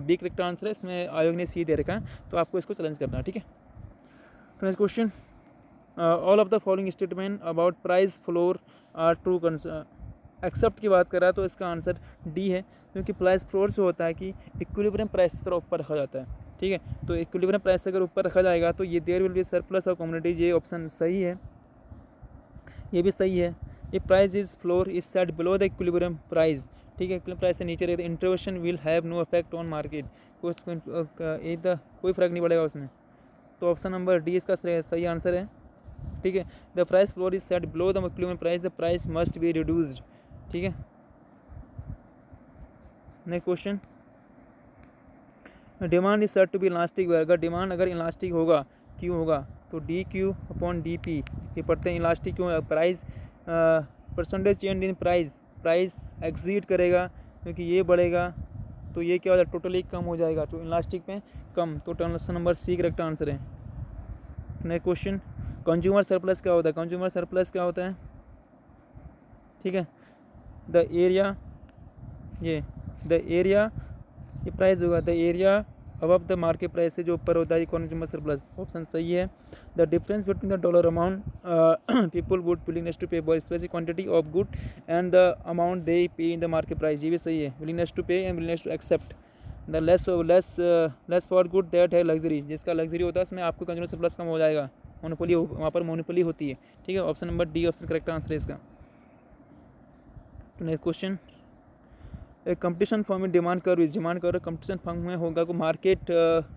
B correct answer है, इसमें आयोग ने C दे रखा है, तो आपको इसको चैलेंज करना है, ठीक है। Next question, all of the following statement about price floor are true except की बात कर रहा है, तो इसका आंसर D है, क्योंकि प्राइस फ्लोर से होता है कि इक्विलिब्रियम प्राइस की तरह ऊपर रखा जाता है, ठीक है। तो इक्विलिब्रियम प्राइस अगर ऊपर रखा जाएगा तो ये there will be surplus of commodities, ये ऑप्शन सही है, ये भी सही है। ये price is floor is set below the equilibrium price, ठीक है, इक्विलिब्रियम प्राइस से नीचे रहते, intervention will have no effect on market, कोई फर्क नहीं पड़ेगा उसमें, तो ऑप्शन नंबर D इसका सही आंसर है, ठीक है। The price floor is set below the equilibrium price, the price must be reduced, ठीक है। Next question, demand is set to be elastic, अगर डिमांड अगर इलास्टिक होगा क्यों होगा, तो DQ/DP ये पढ़ते हैं, इलास्टिक क्यों, price percentage change in price exceed करेगा, क्योंकि ये बढ़ेगा तो ये क्या हो जाएगा, टोटली कम हो जाएगा, तो इलास्टिक पे कम, तो option number C correct answer है। नेक्स्ट क्वेश्चन, कंज्यूमर सरप्लस क्या होता है, कंज्यूमर सरप्लस क्या होता है, ठीक है। द एरिया ये प्राइस होगा, the area above the market price से जो ऊपर होता है कंज्यूमर सरप्लस, ऑप्शन सही है। The difference between the dollar amount people would willingness to pay for specific quantity of good and the amount they pay in the market price, ये भी सही है, willingness to pay and willingness to accept. The less for good that है luxury, जिसका luxury होता है उसमें आपको कंज्यूमर सरप्लस कम हो जाएगा, मोनोपोली वहाँ पर मोनोपोली होती है, ठीक है। Option number D option correct answer है इसका। नेक्स्ट क्वेश्चन, एक कंपटीशन फॉर्म में डिमांड करो कंपटीशन फॉर्म में होगा को मार्केट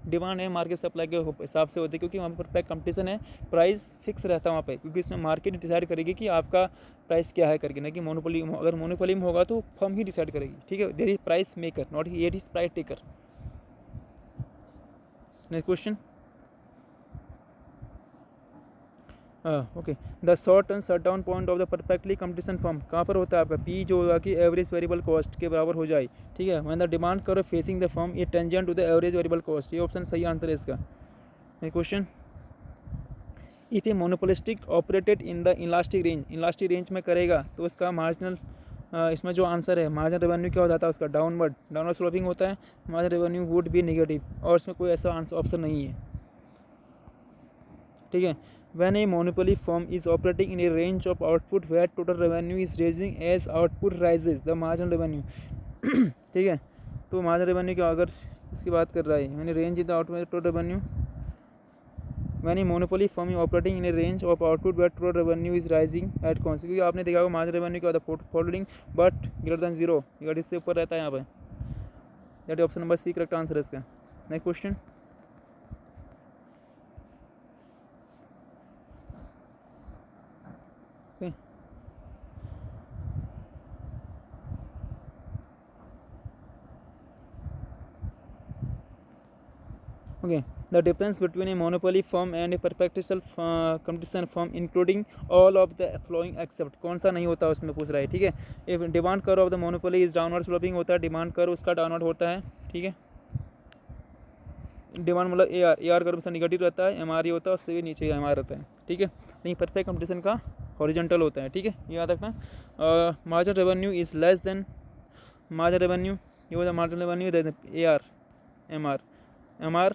डिमांड है मार्केट सप्लाई के हिसाब से होती है, क्योंकि वहाँ पर कंपटीशन है, प्राइस फिक्स रहता है वहाँ पे, क्योंकि इसमें मार्केट डिसाइड करेगी कि आपका प्राइस क्या है करके, ना कि मोनोपोली, अगर मोनोपोली में होगा तो फर्म ही डिसाइड करेगी, ठीक है। There is price maker not it is price taker. Next question, okay, the short and shut down point of the perfectly competition firm कहाँ पर होता है आपका, P जो होगा कि एवरेज वेरिएबल कॉस्ट के बराबर हो जाए, ठीक है। When the demand curve facing the firm ये tangent to the average variable cost, ये ऑप्शन सही आंसर है इसका। Next question, if a monopolistic operated in the elastic range में करेगा तो उसका मार्जिनल इसमें जो आंसर है मार्जिनल रेवेन्यू क्या हो जाता है उसका, डाउनवर्ड स्लोपिंग होता है, marginal revenue would be negative, और इसमें कोई ऐसा आंसर ऑप्शन नहीं है, ठीक है। When a monopoly firm is operating in a range of output where total revenue is rising as output rises, the marginal revenue ठीक है। तो मार्जिनल रेवेन्यू क्या, अगर इसकी बात कर रहा है यानी range in the output total revenue, when a monopoly firm operating in a range of output but total revenue is rising at constant, क्योंकि आपने देखा होगा मार्जिनल रेवेन्यू क्या होता है, following but greater than zero, इससे ऊपर रहता है यहाँ पे। That option number C correct answer है इसका। Next question, okay, the difference between a monopoly firm and a perpetual competition firm including all of the following except, कौन सा नहीं होता उसमें पूछ रहा है, ठीक है। if demand curve of the monopoly is downward sloping होता है, डिमांड कर्व उसका डाउनवर्ड होता है, ठीक है। डिमांड मतलब ए आर कर्व से निगेटिव रहता है, एम आर ई होता है, उससे भी नीचे एम आर रहता है, ठीक है। नहीं, परफेक्ट कंपटीशन का हॉरिजॉन्टल होता है, ठीक है, याद रखना। Margin revenue is less than margin revenue, ये होता है margin revenue A R M R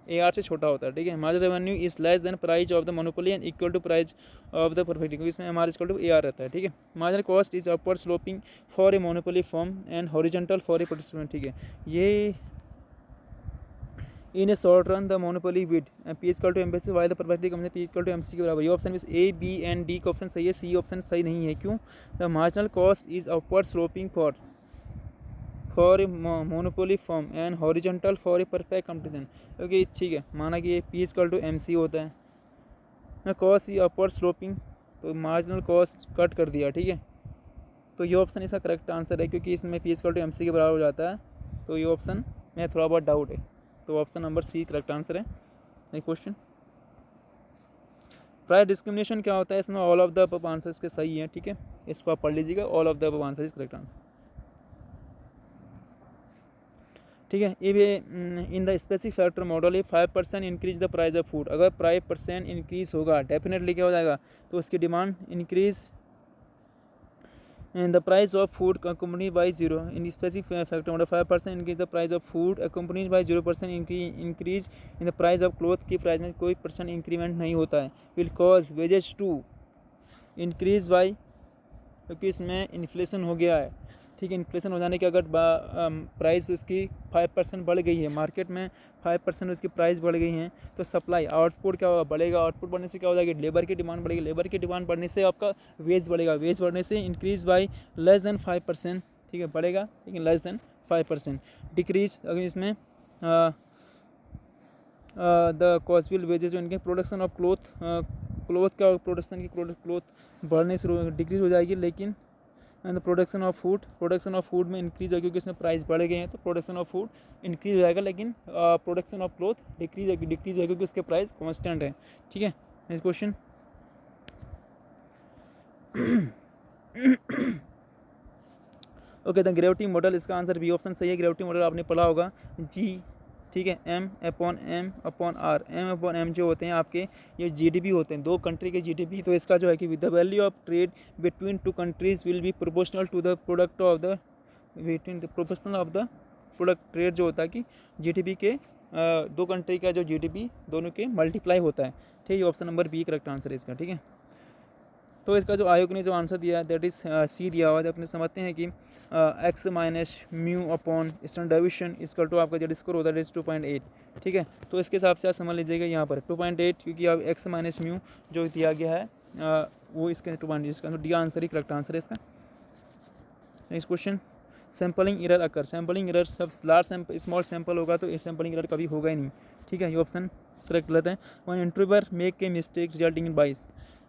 A R से छोटा होता है, ठीक है। Margin revenue is less than price of the monopoly and equal to price of the perfect, क्योंकि इसमें M R equal to A R रहता है, ठीक है। Marginal cost is upward sloping for a monopoly firm and horizontal for a participant, ठीक है। ये in a short run the monopoly with P equal to M B Y the perfectly company P equal to M C के बराबर, ये option में A B and D का option सही है, सी ऑप्शन सही नहीं है, क्यों। The marginal cost is upward sloping for a monopoly firm and horizontal for a perfect competition, क्योंकि ठीक है, माना कि ये पी इक्वल टू एम सी होता है ना, कॉस्ट इज अपवर्ड स्लोपिंग, तो मार्जिनल कॉस्ट कट कर दिया, ठीक है। तो ये ऑप्शन इसका करेक्ट आंसर है, क्योंकि इसमें P equal to M C के बराबर हो जाता है, तो ये ऑप्शन में थोड़ा बहुत डाउट है, तो option number C correct answer है। नेक्स्ट क्वेश्चन, प्राइस डिस्क्रिमिनेशन क्या होता है, इसमें all of the above answer इसके सही है, ठीक है, इसको आप पढ़ लीजिएगा, all of the above answer is correct answer, ठीक है। If in the specific factor model ये 5% increase the price of food, अगर 5% इंक्रीज होगा डेफिनेटली क्या हो जाएगा, तो उसकी demand increase in the price of food accompanied by 0 in specific factor model 5% increase the price of food accompanied by 0% increase in the price of cloth की price में कोई परसेंट इंक्रीमेंट नहीं होता है, will cause wages to increase by, क्योंकि इसमें inflation हो गया है, ठीक है। इन्फ्लेशन हो जाने के अगर प्राइस उसकी 5% बढ़ गई है, मार्केट में 5% उसकी प्राइस बढ़ गई है, तो सप्लाई आउटपुट क्या होगा, बढ़ेगा, आउटपुट बढ़ने से क्या हो जाएगा, लेबर की डिमांड बढ़ेगी, लेबर की डिमांड बढ़ने से आपका वेज बढ़ेगा, वेज बढ़ने से इंक्रीज बाई लेस देन 5%, ठीक है, बढ़ेगा, ठीक है, लेस देन 5%। डिक्रीज अगर इसमें द कॉस्टफुल वेजेज जो इनके प्रोडक्शन ऑफ क्लोथ का प्रोडक्शन की क्लोथ बढ़ने से डिक्रीज हो जाएगी, लेकिन एंड प्रोडक्शन ऑफ फूड में इंक्रीज होगी, क्योंकि इसमें प्राइस बढ़ गए हैं, तो प्रोडक्शन ऑफ फूड इंक्रीज हो जाएगा, लेकिन प्रोडक्शन ऑफ क्लोथ डिक्रीज होगी क्योंकि उसके प्राइस कांस्टेंट है, ठीक है। Next question, okay, the gravity model, इसका आंसर बी ऑप्शन सही है। ग्रेविटी मॉडल आपने पढ़ा होगा, जी, ठीक है, एम अपॉन एम जो होते हैं आपके, ये जीडीपी होते हैं, दो कंट्री के जीडीपी, तो इसका जो है कि with the value of trade between two countries will be proportional to the product of the product trade जो होता है कि जीडीपी के दो कंट्री का जो जीडीपी दोनों के मल्टीप्लाई होता है, ठीक है। Option number B correct answer है इसका, ठीक है। तो इसका जो आयोग ने जो आंसर दिया है दैट इज सी दिया हुआ है। अपने समझते हैं कि X minus mu upon standard deviation equal to आपका जो स्कोर होता है 2.8, ठीक है। तो इसके हिसाब से आप समझ लीजिएगा यहाँ पर 2.8, क्योंकि अब एक्स माइनस म्यू जो दिया गया है वो इसके 2.8, इसका तो डी आंसर ही करेक्ट आंसर है इसका। नेक्स्ट क्वेश्चन, सैम्पलिंग एरर अकर, सैम्पलिंग एरर सब लार्ज स्मॉल सैम्पल होगा तो सैम्पलिंग एरर कभी होगा ही नहीं, ठीक है, ये ऑप्शन करेक्ट गलत है। One interviewer make a mistake resulting in बाइस,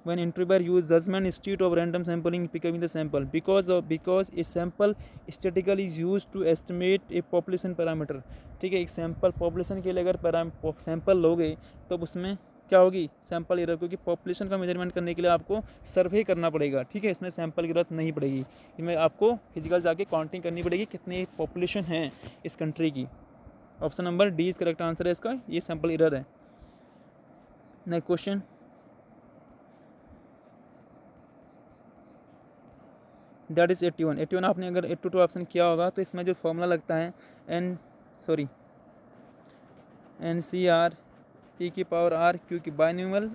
when interviewer use judgment instead of random sampling picking the sample because a sample statistically is used to estimate a population parameter, ठीक है। एक sample population के लिए अगर sample लोगे तो उसमें क्या होगी, सैम्पल एरर, क्योंकि पॉपुलेशन का मेजरमेंट करने के लिए आपको सर्वे करना पड़ेगा, ठीक है। इसमें सैम्पल की जरूरत नहीं पड़ेगी, इसमें आपको फिजिकल जाके काउंटिंग करनी पड़ेगी कितने पॉपुलेशन है इस कंट्री की। Option number D is correct answer है इसका, ये सैम्पल एरर है। नेक्स्ट क्वेश्चन, दैट इज़ 81 आपने अगर 82 ऑप्शन किया होगा तो इसमें जो फॉर्मूला लगता है NCR P की पावर R Q की बायन्यूमल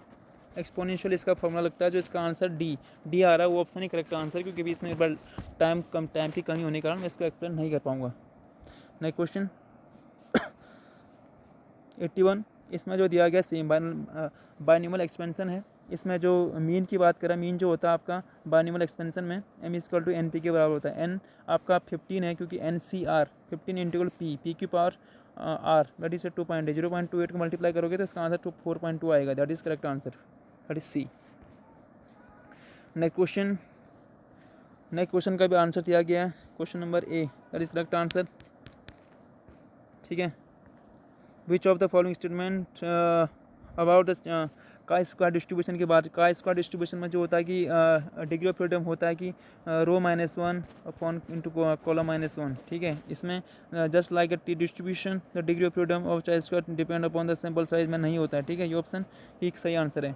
एक्सपोनेंशियल, इसका फॉर्मूला लगता है, जो इसका आंसर डी आ रहा है वो ऑप्शन ही करेक्ट आंसर, क्योंकि भी इसमें टाइम की कमी होने के कारण मैं इसको एक्सप्लेन नहीं कर पाऊँगा। नेक्स्ट क्वेश्चन 81 इसमें जो दिया गया सेम बाइनॉमियल एक्सपेंशन है। इसमें जो मीन की बात करें, मीन जो होता है आपका बाइनॉमियल एक्सपेंशन में m=np के बराबर होता है। n आपका 15 है क्योंकि NCR 15 इंटीग्रल p की पावर r दैट इज 2.8 0.28 को मल्टीप्लाई करोगे तो इसका आंसर 4.2 आएगा। That is correct answer, that is C. Next question का भी आंसर दिया गया है, question number A, that is correct answer. ठीक है, which of the following statement about the chi square distribution की बात। काई स्क्वायर डिस्ट्रीब्यूशन में जो होता है कि डिग्री ऑफ फ्रीडम होता है कि रो -1 अपॉन इंटू कॉलम -1। ठीक है, इसमें just like a T distribution the degree of freedom of chi square depend upon the sample size में नहीं होता है। ठीक है, ये ऑप्शन ही सही आंसर है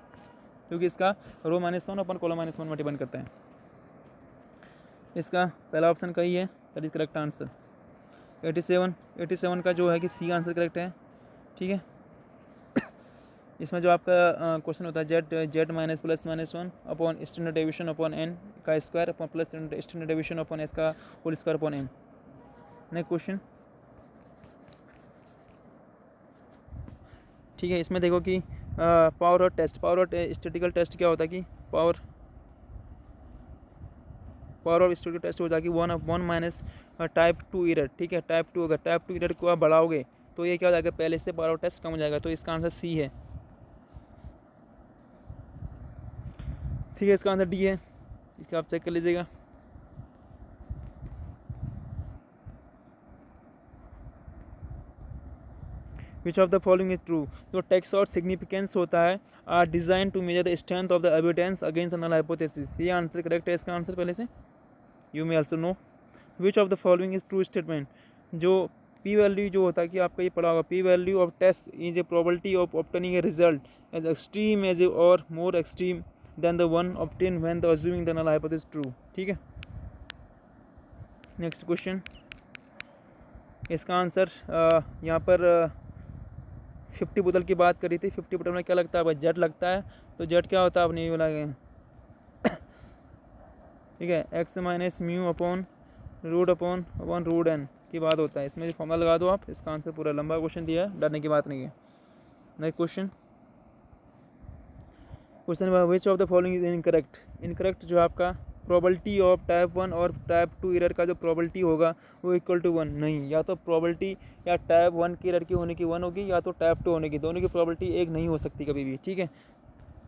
क्योंकि इसका रो -1 अपॉन कॉलम -1 में डिपेंड करता है। इसका पहला ऑप्शन कही है, दैट इज करेक्ट आंसर। 87 का जो है कि सी आंसर करेक्ट है। ठीक है, इसमें जो आपका क्वेश्चन होता है Z minus plus -1 upon standard deviation upon N का square upon plus standard deviation upon S का whole square upon N. Next question. ठीक है, इसमें देखो कि पावर और टेस्ट, पावर और स्टैटिकल टेस्ट क्या होता है कि पावर और स्टैटिकल टेस्ट होता है कि 1 माइनस टाइप 2 एरर। ठीक है, टाइप 2 अगर टाइप 2 एरर को आप बढ़ाओगे तो ये क्या हो जाएगा, पहले से पावर टेस्ट कम हो जाएगा। तो इसका आंसर सी है। ठीक है, इसका आंसर डी है, इसका आप चेक कर लीजिएगा। Which of the following is true. जो टेक्स्ट और सिग्निफिकेंस होता है are design to measure the strength of the evidence against null hypothesis. ये आंसर करेक्ट है, इसका आंसर पहले से you may also know. Which of the following is true statement. जो पी वैल्यू जो होता है कि आपका ये पढ़ा होगा, P value of test is a probability of obtaining a result as extreme as a और more extreme than the one obtain when the assuming the null hypothesis true. ठीक है, नेक्स्ट क्वेश्चन। इसका आंसर यहाँ पर 50 बोतल की बात करी थी। 50 बोतल में क्या लगता है भाई, जेड लगता है। तो जेड क्या होता है आपने ये बोला गया। ठीक है, X minus mu upon root N की बात होता है। इसमें जो फॉर्मूला लगा दो आप, इसका आंसर पूरा लंबा क्वेश्चन दिया है, डरने की बात नहीं है। Next question. Question which of the following is incorrect. Incorrect जो आपका प्रोबेबिलिटी ऑफ टाइप 1 और टाइप 2 एरर का जो प्रोबेबिलिटी होगा वो इक्वल टू 1 नहीं। या तो प्रोबेबिलिटी या टाइप 1 की एरर की होने की 1 होगी या तो टाइप 2 होने की, दोनों की प्रोबेबिलिटी एक नहीं हो सकती कभी भी। ठीक है,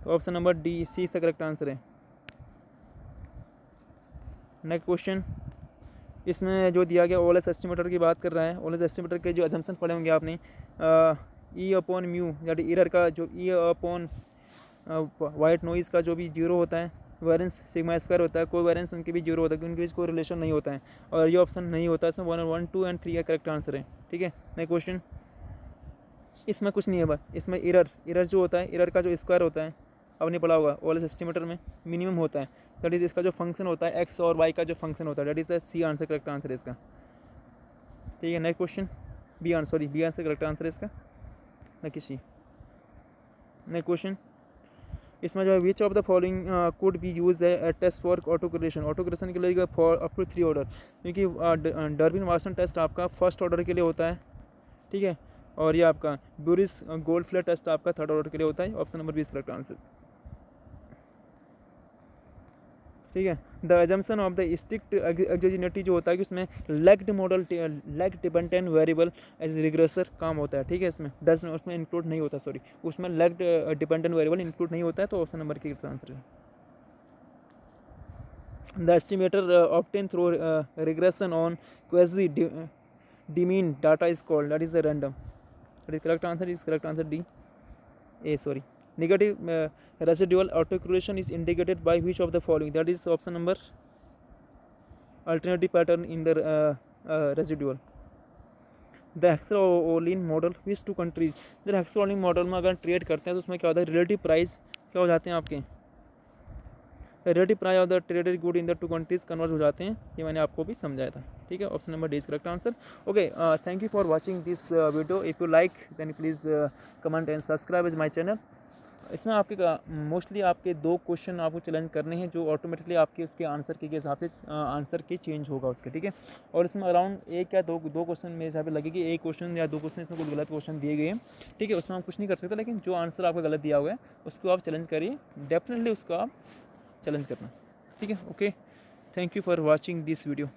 तो ऑप्शन नंबर डी सी इसका करेक्ट आंसर है। Next question. इसमें जो दिया गया ओलेस एस्टिमेटर की बात कर रहा है। ओलेस एस्टिमेटर के जो अजम्पशन पढ़े होंगे आपने, ई अपॉन म्यू यानी एरर का जो ई अपॉन वाइट नॉइज़ का जो भी जीरो होता है, वेरिएंस सिग्मा स्क्वायर होता है, कोई वेरिएंस उनके भी जीरो होता है क्योंकि उनके बीच कोई रिलेशन नहीं होता है। और ये ऑप्शन नहीं होता, इसमें 1, 2 एंड 3 का करेक्ट आंसर है। ठीक है, नेक्स्ट क्वेश्चन। इसमें कुछ नहीं है बस, इसमें एरर जो होता है, एरर का जो स्क्वायर होता है आपने पढ़ा होगा ओलेस एस्टिमेटर में, मिनिमम होता है। दैट इज इसका जो फंक्शन होता है एक्स और वाई का जो फंक्शन होता है, that is the C answer correct answer है इसका। ठीक है, next question. B answer correct answer है इसका, न कि सी। Next question. इसमें जो है which of the following could be use है टेस्ट फॉर ऑटोक्रेशन। ऑटोक्रेशन के लिए फॉर अप टू 3 ऑर्डर, क्योंकि डर्बिन वाटसन टेस्ट आपका फर्स्ट ऑर्डर के लिए होता है। ठीक है, और ये आपका ब्यूरिस गोल्डफ्लेयर टेस्ट आपका थर्ड ऑर्डर के लिए होता है। Option number B is correct answer. ठीक है, the assumption of the strict exogeneity जो होता है कि उसमें lagged model leg dependent variable as regressor काम होता है। ठीक है, इसमें डज उसमें इंक्लूड नहीं होता, सॉरी उसमें लेग्ड डिपेंडेंट वेरिएबल इंक्लूड नहीं होता है। तो ऑप्शन नंबर की आंसर है। The estimator obtain through regression on quasi demean data is called, that is the random. That is correct answer, is correct answer D A, sorry. Negative residual autocorrelation is indicated by which of the following, that is option number alternative pattern in the residual. The Hexaoline model which two countries, जब Hexaoline model में अगर trade करते हैं तो उसमें क्या होता है, रिलेटिव प्राइस क्या हो जाते हैं आपके, relative price of the traded good in the two countries convert हो जाते हैं। ये मैंने आपको भी समझाया था। ठीक है, option number D is correct answer. Okay, thank you for watching this video. If you like then please comment and subscribe is my channel. इसमें आपके मोस्टली आपके 2 क्वेश्चन आपको चैलेंज करने हैं, जो ऑटोमेटिकली आपके उसके आंसर के हिसाब से आंसर के चेंज होगा उसके, ठीक है। और इसमें अराउंड 1 या 2 क्वेश्चन मेरे हिसाब से लगेगी, 1 क्वेश्चन या 2 क्वेश्चन इसमें कुछ गलत क्वेश्चन दिए गए हैं, ठीक है। उसमें हम कुछ नहीं कर सकते, लेकिन जो आंसर आपका गलत दिया हुआ है उसको आप चैलेंज करिए, डेफिनेटली उसको आप चैलेंज करना, ठीक है। Okay, thank you for watching this video.